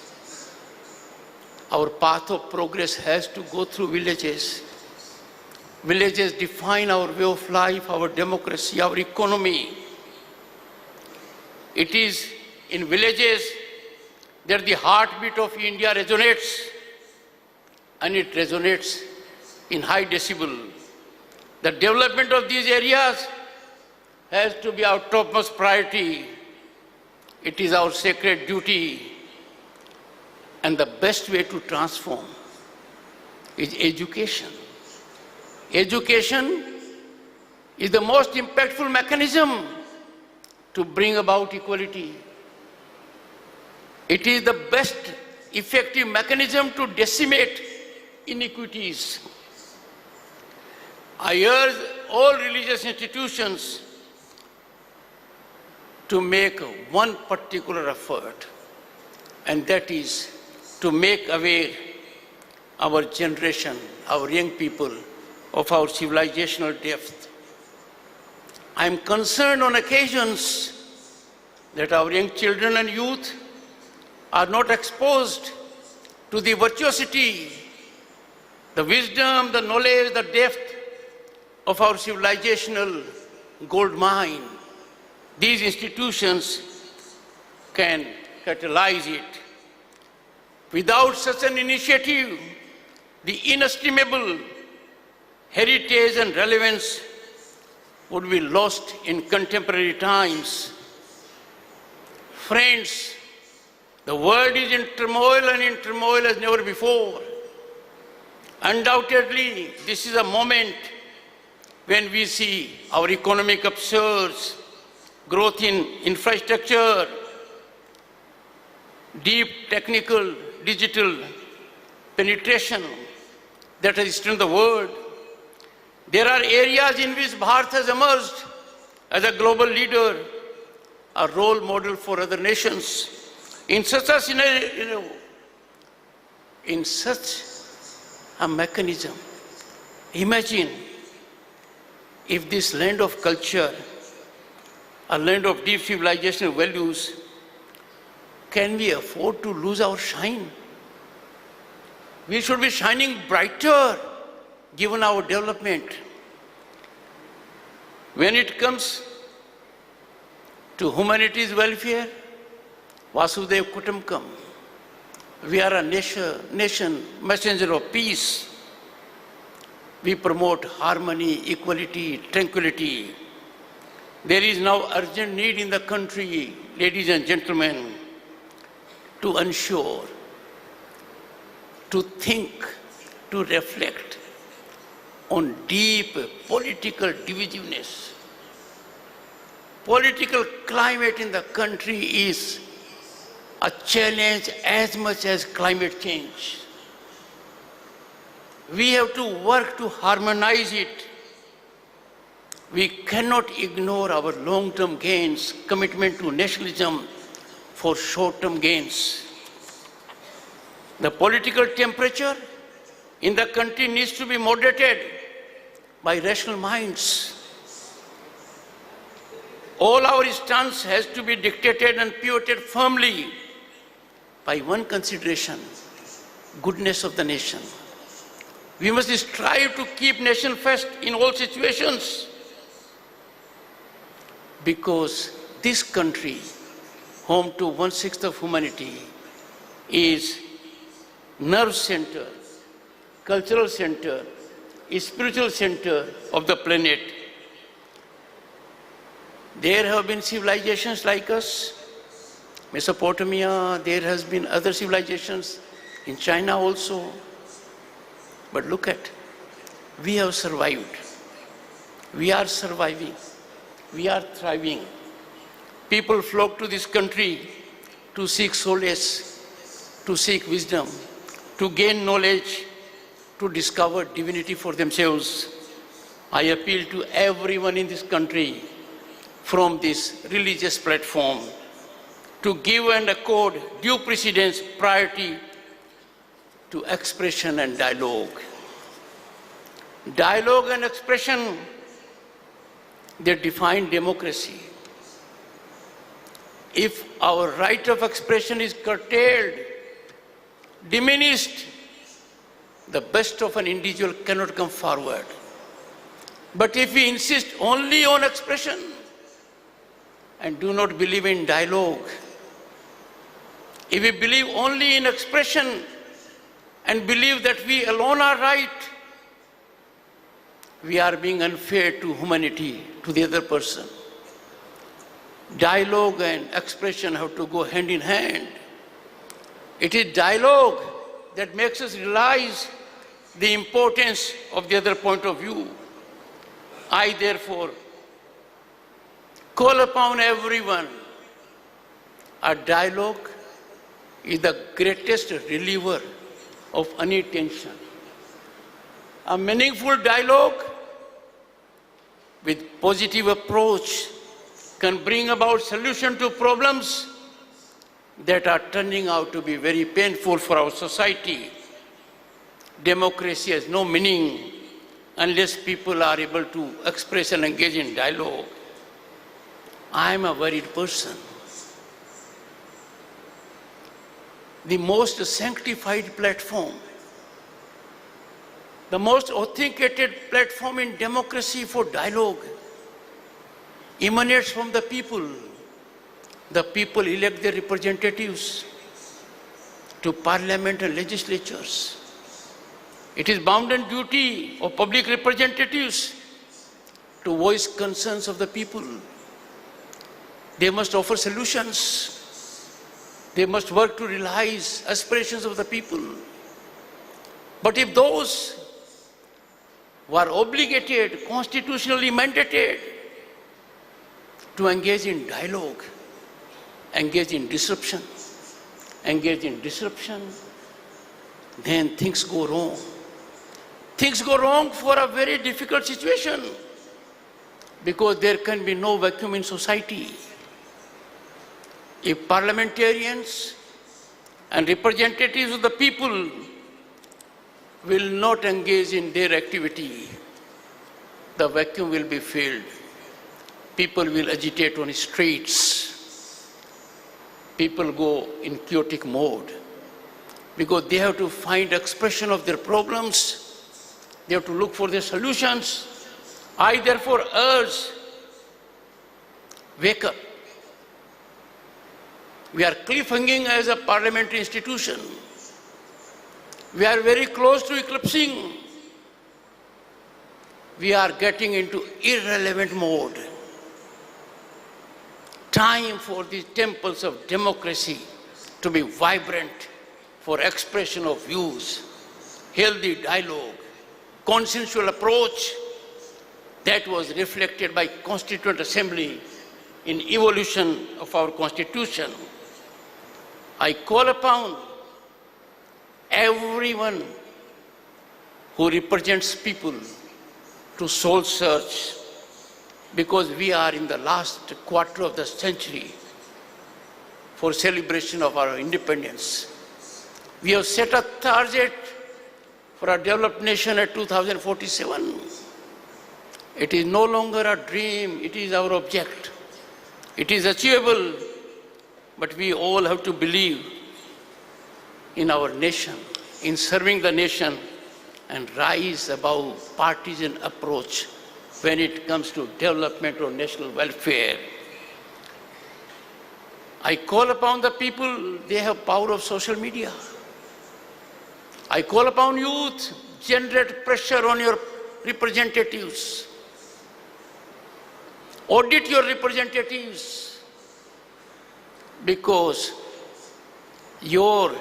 Our path of progress has to go through villages. Villages define our way of life, our democracy, our economy. It is in villages that the heartbeat of India resonates, and it resonates in high decibel. The development of these areas has to be our topmost priority. It is our sacred duty, and the best way to transform is education. Education is the most impactful mechanism to bring about equality. It is the best effective mechanism to decimate inequities. I urge all religious institutions to make one particular effort, and that is to make aware our generation, our young people, of our civilizational depth. I am concerned on occasions that our young children and youth are not exposed to the virtuosity, the wisdom, the knowledge, the depth of our civilizational gold mine. These institutions can catalyze it. Without such an initiative, the inestimable heritage and relevance would be lost in contemporary times. Friends, the world is in turmoil, and in turmoil as never before. Undoubtedly, this is a moment when we see our economic upsurge, growth in infrastructure, deep technical, digital penetration that has strengthened the world. There are areas in which Bharat has emerged as a global leader, a role model for other nations. In such a scenario, in such a mechanism, imagine if this land of culture, a land of deep civilization values, can we afford to lose our shine? We should be shining brighter given our development. When it comes to humanity's welfare, Vasudev Kutumbakam, we are a nation, messenger of peace. We promote harmony, equality, tranquility. There is now urgent need in the country, ladies and gentlemen, to ensure, to think, to reflect on deep political divisiveness. Political climate in the country is a challenge as much as climate change. We have to work to harmonize it. We cannot ignore our long-term gains, commitment to nationalism for short-term gains. The political temperature in the country needs to be moderated by rational minds. All our stance has to be dictated and pivoted firmly by one consideration, goodness of the nation. We must strive to keep nation first in all situations, because this country, home to 1/6 of humanity, is nerve center, cultural center, spiritual center of the planet. There have been civilizations like us, Mesopotamia, there has been other civilizations in China also. But look at, we have survived. We are surviving. We are thriving. People flock to this country to seek solace, to seek wisdom, to gain knowledge, to discover divinity for themselves. I appeal to everyone in this country from this religious platform to give and accord due precedence, priority to expression and dialogue. Dialogue and expression, they define democracy. If our right of expression is curtailed, diminished, the best of an individual cannot come forward. But if we insist only on expression and do not believe in dialogue, if we believe only in expression and believe that we alone are right, we are being unfair to humanity, to the other person. Dialogue and expression have to go hand in hand. It is dialogue that makes us realize the importance of the other point of view. I therefore call upon everyone. A dialogue is the greatest reliever of any tension. A meaningful dialogue with positive approach can bring about solution to problems that are turning out to be very painful for our society. Democracy has no meaning unless people are able to express and engage in dialogue. I am a worried person. The most sanctified platform, the most authenticated platform in democracy for dialogue emanates from the people. The people elect their representatives to parliament and legislatures. It is bounden duty of public representatives to voice concerns of the people. They must offer solutions. They must work to realize aspirations of the people. But if those who are obligated, constitutionally mandated to engage in dialogue, engage in disruption, then things go wrong. Things go wrong for a very difficult situation because there can be no vacuum in society. If parliamentarians and representatives of the people will not engage in their activity, the vacuum will be filled. People will agitate on the streets. People go in chaotic mode because they have to find expression of their problems. They have to look for their solutions. I therefore urge, wake up. We are cliffhanging as a parliamentary institution. We are very close to eclipsing. We are getting into irrelevant mode. Time for the temples of democracy to be vibrant for expression of views, healthy dialogue, consensual approach that was reflected by Constituent Assembly in evolution of our Constitution. I call upon everyone who represents people to soul search because we are in the last quarter of the century for celebration of our independence. We have set a target for a developed nation at 2047. It is no longer a dream, it is our object. It is achievable, but we all have to believe in our nation, in serving the nation, and rise above partisan approach when it comes to development or national welfare. I call upon the people, they have power of social media. I call upon youth, generate pressure on your representatives. Audit your representatives because your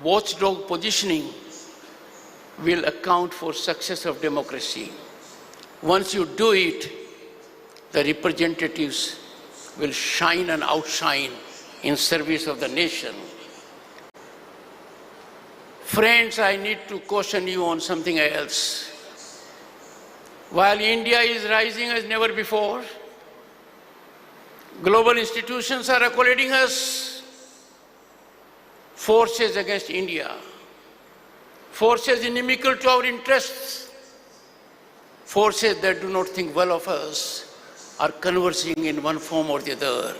watchdog positioning will account for success of democracy. Once you do it, the representatives will shine and outshine in service of the nation. Friends, I need to caution you on something else. While India is rising as never before, global institutions are accolating us, forces against India, forces inimical to our interests, forces that do not think well of us are conversing in one form or the other.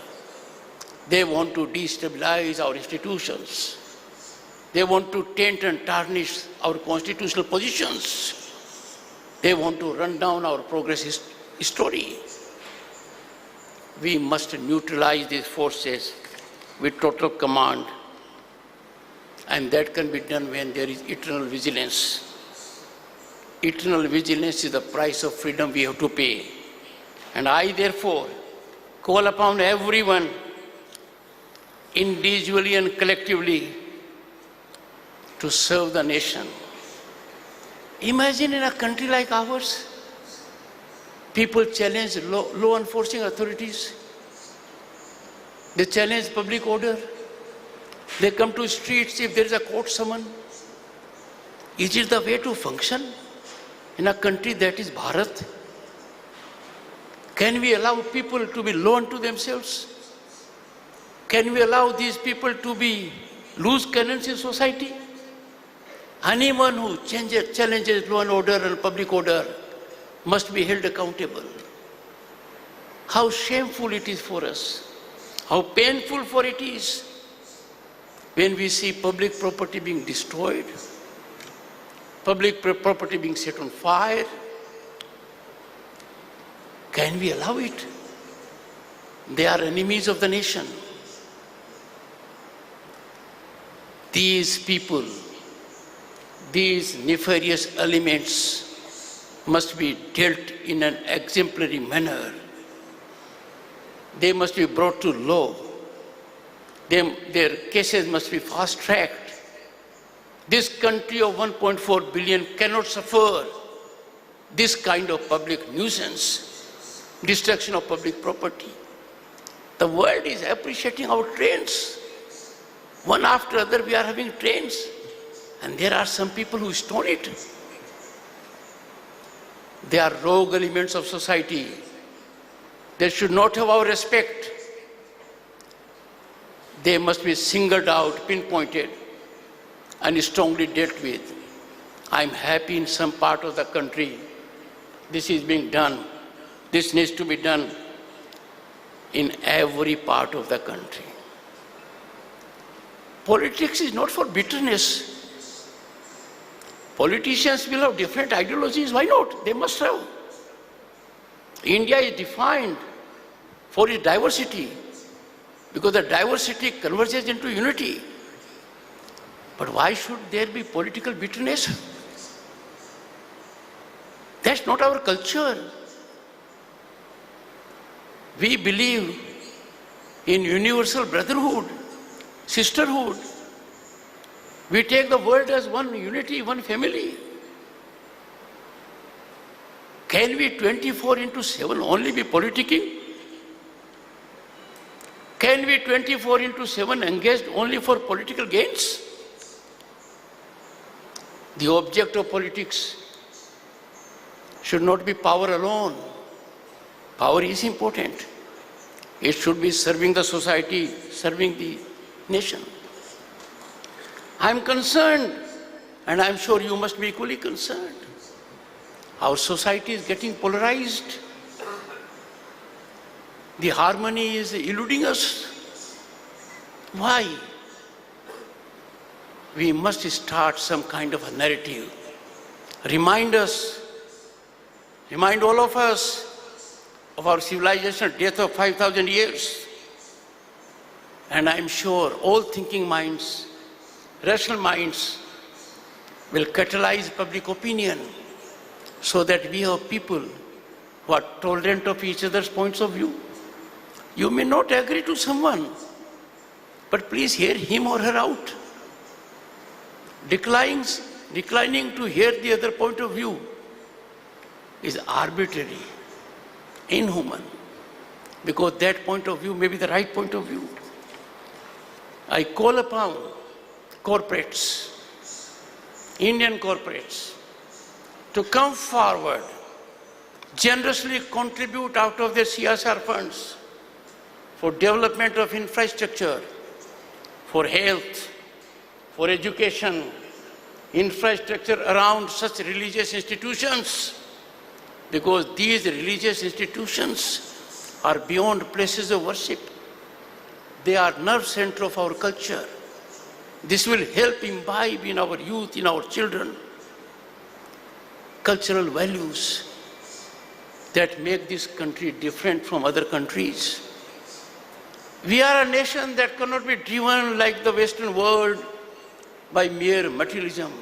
They want to destabilize our institutions. They want to taint and tarnish our constitutional positions. They want to run down our progress story. We must neutralize these forces with total command, and that can be done when there is eternal vigilance. Eternal vigilance is the price of freedom we have to pay. And I therefore call upon everyone, individually and collectively, to serve the nation. Imagine in a country like ours, people challenge law enforcing authorities. They challenge public order. They come to streets if there is a court summon. Is it the way to function in a country that is Bharat? Can we allow people to be law unto themselves? Can we allow these people to be loose cannons in society? Anyone who challenges law and order and public order must be held accountable. How shameful it is for us, how painful for it is when we see public property being destroyed, public property being set on fire. Can we allow it? They are enemies of the nation. These people, these nefarious elements must be dealt in an exemplary manner. They must be brought to law. Their cases must be fast-tracked. This country of 1.4 billion cannot suffer this kind of public nuisance, destruction of public property. The world is appreciating our trains. One after other we are having trains, and there are some people who stone it. They are rogue elements of society. They should not have our respect. They must be singled out, pinpointed, and strongly dealt with. I'm happy in some part of the country this is being done. This needs to be done in every part of the country. Politics is not for bitterness. Politicians will have different ideologies. Why not? They must have. India is defined for its diversity, because the diversity converges into unity. But why should there be political bitterness? That's not our culture. We believe in universal brotherhood, sisterhood. We take the world as one unity, one family. Can we 24/7 only be politicking? Can we 24/7 engaged only for political gains? The object of politics should not be power alone. Power is important. It should be serving the society, serving the nation. I'm concerned, and I'm sure you must be equally concerned. Our society is getting polarized. The harmony is eluding us. Why? We must start some kind of a narrative. Remind all of us of our civilization death of 5,000 years. And I'm sure all thinking minds, rational minds, will catalyze public opinion so that we have people who are tolerant of each other's points of view. You may not agree to someone, but please hear him or her out. Declining to hear the other point of view is arbitrary, inhuman, because that point of view may be the right point of view. I call upon corporates, Indian corporates, to come forward, generously contribute out of their CSR funds for development of infrastructure, for health, for education, infrastructure around such religious institutions, because these religious institutions are beyond places of worship. They are nerve center of our culture. This will help imbibe in our youth, in our children, cultural values that make this country different from other countries. We are a nation that cannot be driven like the Western world by mere materialism.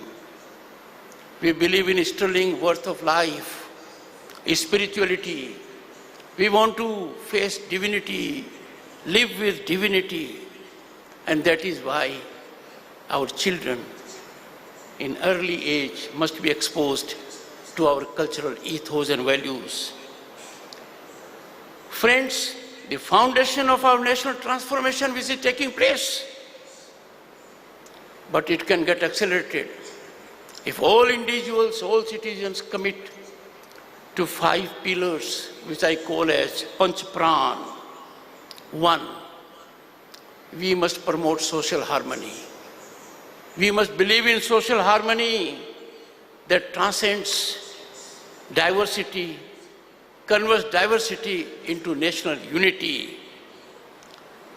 We believe in sterling worth of life, spirituality. We want to face divinity, live with divinity, and that is why our children in early age must be exposed to our cultural ethos and values. Friends, the foundation of our national transformation which is taking place, but it can get accelerated if all individuals, all citizens commit to 5 pillars which I call as Panch Pran. 1, we must promote social harmony. We must believe in social harmony that transcends diversity, converts diversity into national unity.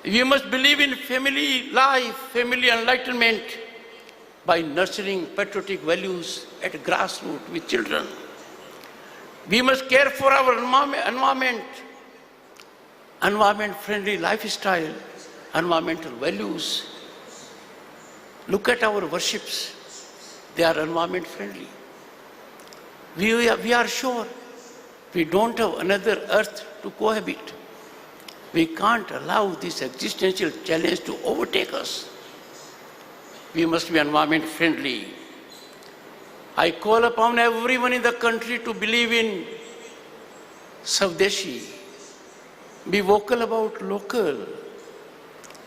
We must believe in family life, family enlightenment by nurturing patriotic values at grassroots with children. We must care for our environment, environment-friendly lifestyle, environmental values. Look at our worships. They are environment-friendly. We are sure we don't have another earth to cohabit. We can't allow this existential challenge to overtake us. we must be environment friendly. I call upon everyone in the country to believe in Savdeshi. Be vocal about local.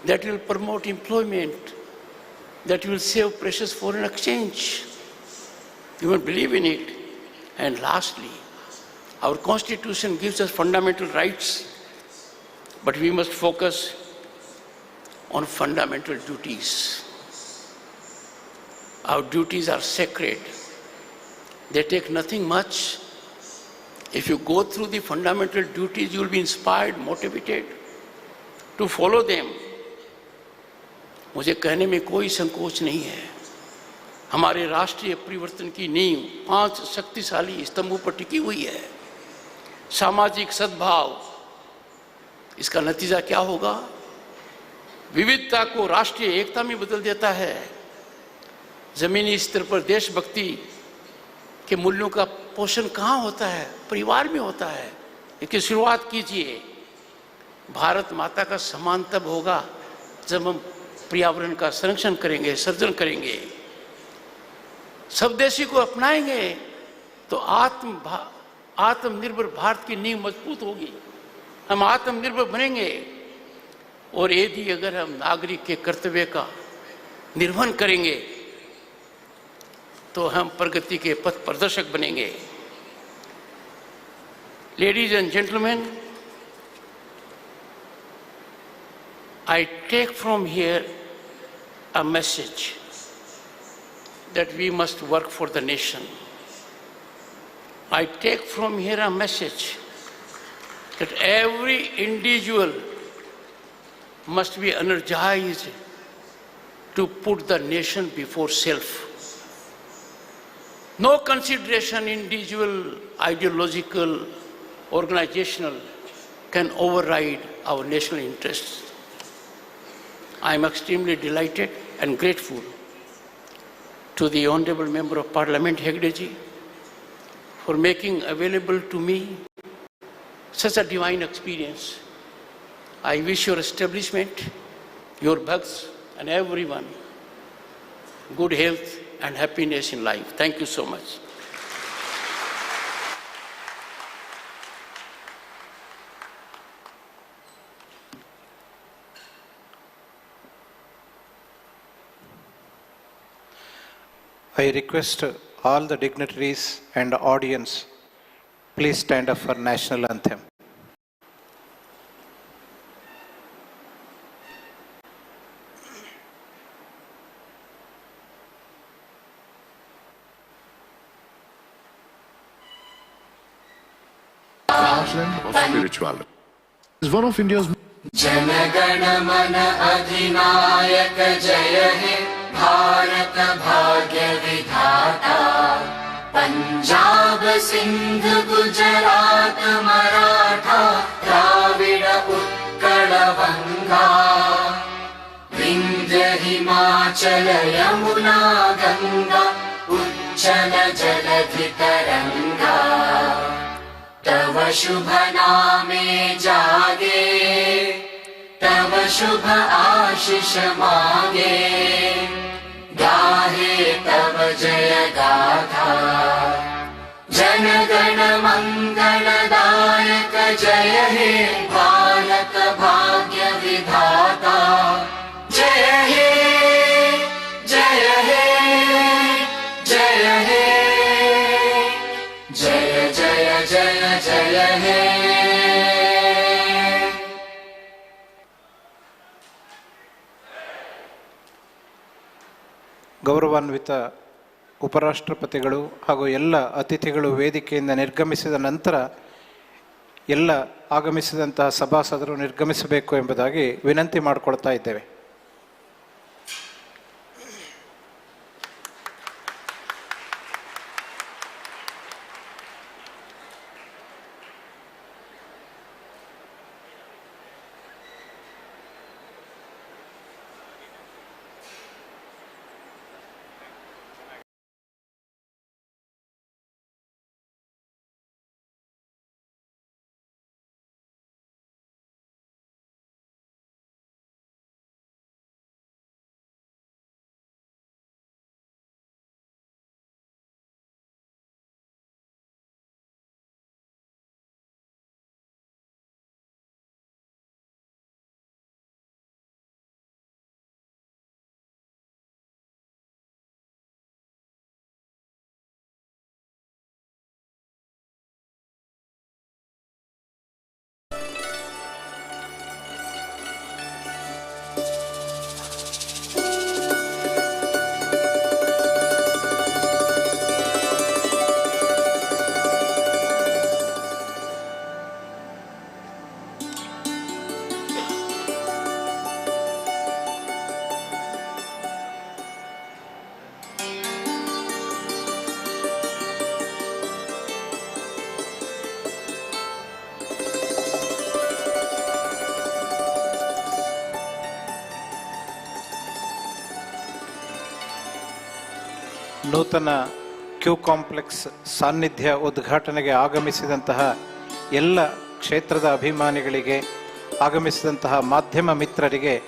That will promote employment. That will save precious foreign exchange. You must believe in it. And lastly, our constitution gives us fundamental rights, but we must focus on fundamental duties. Our duties are sacred. They take nothing much. If you go through the fundamental duties, you will be inspired, motivated to follow them. मुझे कहने में कोई संकोच नहीं है। हमारे राष्ट्रीय परिवर्तन की नींव 5 शक्तिशाली स्तंभों पर टिकी हुई है। सामाजिक सद्भाव, इसका नतीजा क्या होगा? विविधता को राष्ट्रीय एकता में बदल देता है। जमीनी स्तर पर देशभक्ति के मूल्यों का पोषण कहाँ होता है? परिवार में होता है। इसकी शुरुआत कीजिए। भारत माता का सम्मान तब होगा जब हम पर्यावरण का संरक्षण करेंगे, सर्जन करेंगे, स्वदेशी को अपनाएंगे, तो आत्मनिर्भर भारत की नींव मजबूत होगी। हम आत्मनिर्भर बनेंगे। और यदि अगर हम नागरिक के कर्तव्य का निर्वहन करेंगे तो हम प्रगति के पथ प्रदर्शक बनेंगे। Ladies and gentlemen, I take from here a message that we must work for the nation. I take from here a message that every individual must be energized to put the nation before self. No consideration, individual, ideological, organizational, can override our national interests. I am extremely delighted and grateful to the Honorable Member of Parliament, Heggade, for making available to me such a divine experience. I wish your establishment, your bugs, and everyone good health and happiness in life. Thank you so much. I request all the dignitaries and audience, please stand up for national anthem. Heartland of spirituality is one of India's जनगण मन अधिनायक जय हे भारत भाग्य विधाता। पंजाब सिंध गुजरात मराठा द्राविड उत्कल बंगा। विंध्य हिमाचल यमुना गंगा उच्चल जलधि तरंगा। तव शुभ नामे जागे, तव शुभ आशीष मांगे। गाहे तव जय गाथा, जन गण मंगलदायक जय हे भारत भाग्य विधाता। जय हे, जय हे, जय हे, जय जय जय जय हे। ಗೌರವಾನ್ವಿತ ಉಪರಾಷ್ಟ್ರಪತಿಗಳು ಹಾಗೂ ಎಲ್ಲ ಅತಿಥಿಗಳು ವೇದಿಕೆಯಿಂದ ನಿರ್ಗಮಿಸಿದ ನಂತರ ಎಲ್ಲ ಆಗಮಿಸಿದಂತಹ ಸಭಾಸದರು ನಿರ್ಗಮಿಸಬೇಕು ಎಂಬುದಾಗಿ ವಿನಂತಿ ಮಾಡಿಕೊಳ್ತಾ ಇದ್ದೇವೆ. ನೂತನ ಕ್ಯೂ ಕಾಂಪ್ಲೆಕ್ಸ್ ಸಾನ್ನಿಧ್ಯ ಉದ್ಘಾಟನೆಗೆ ಆಗಮಿಸಿದಂತಹ ಎಲ್ಲ ಕ್ಷೇತ್ರದ ಅಭಿಮಾನಿಗಳಿಗೆ, ಆಗಮಿಸಿದಂತಹ ಮಾಧ್ಯಮ ಮಿತ್ರರಿಗೆ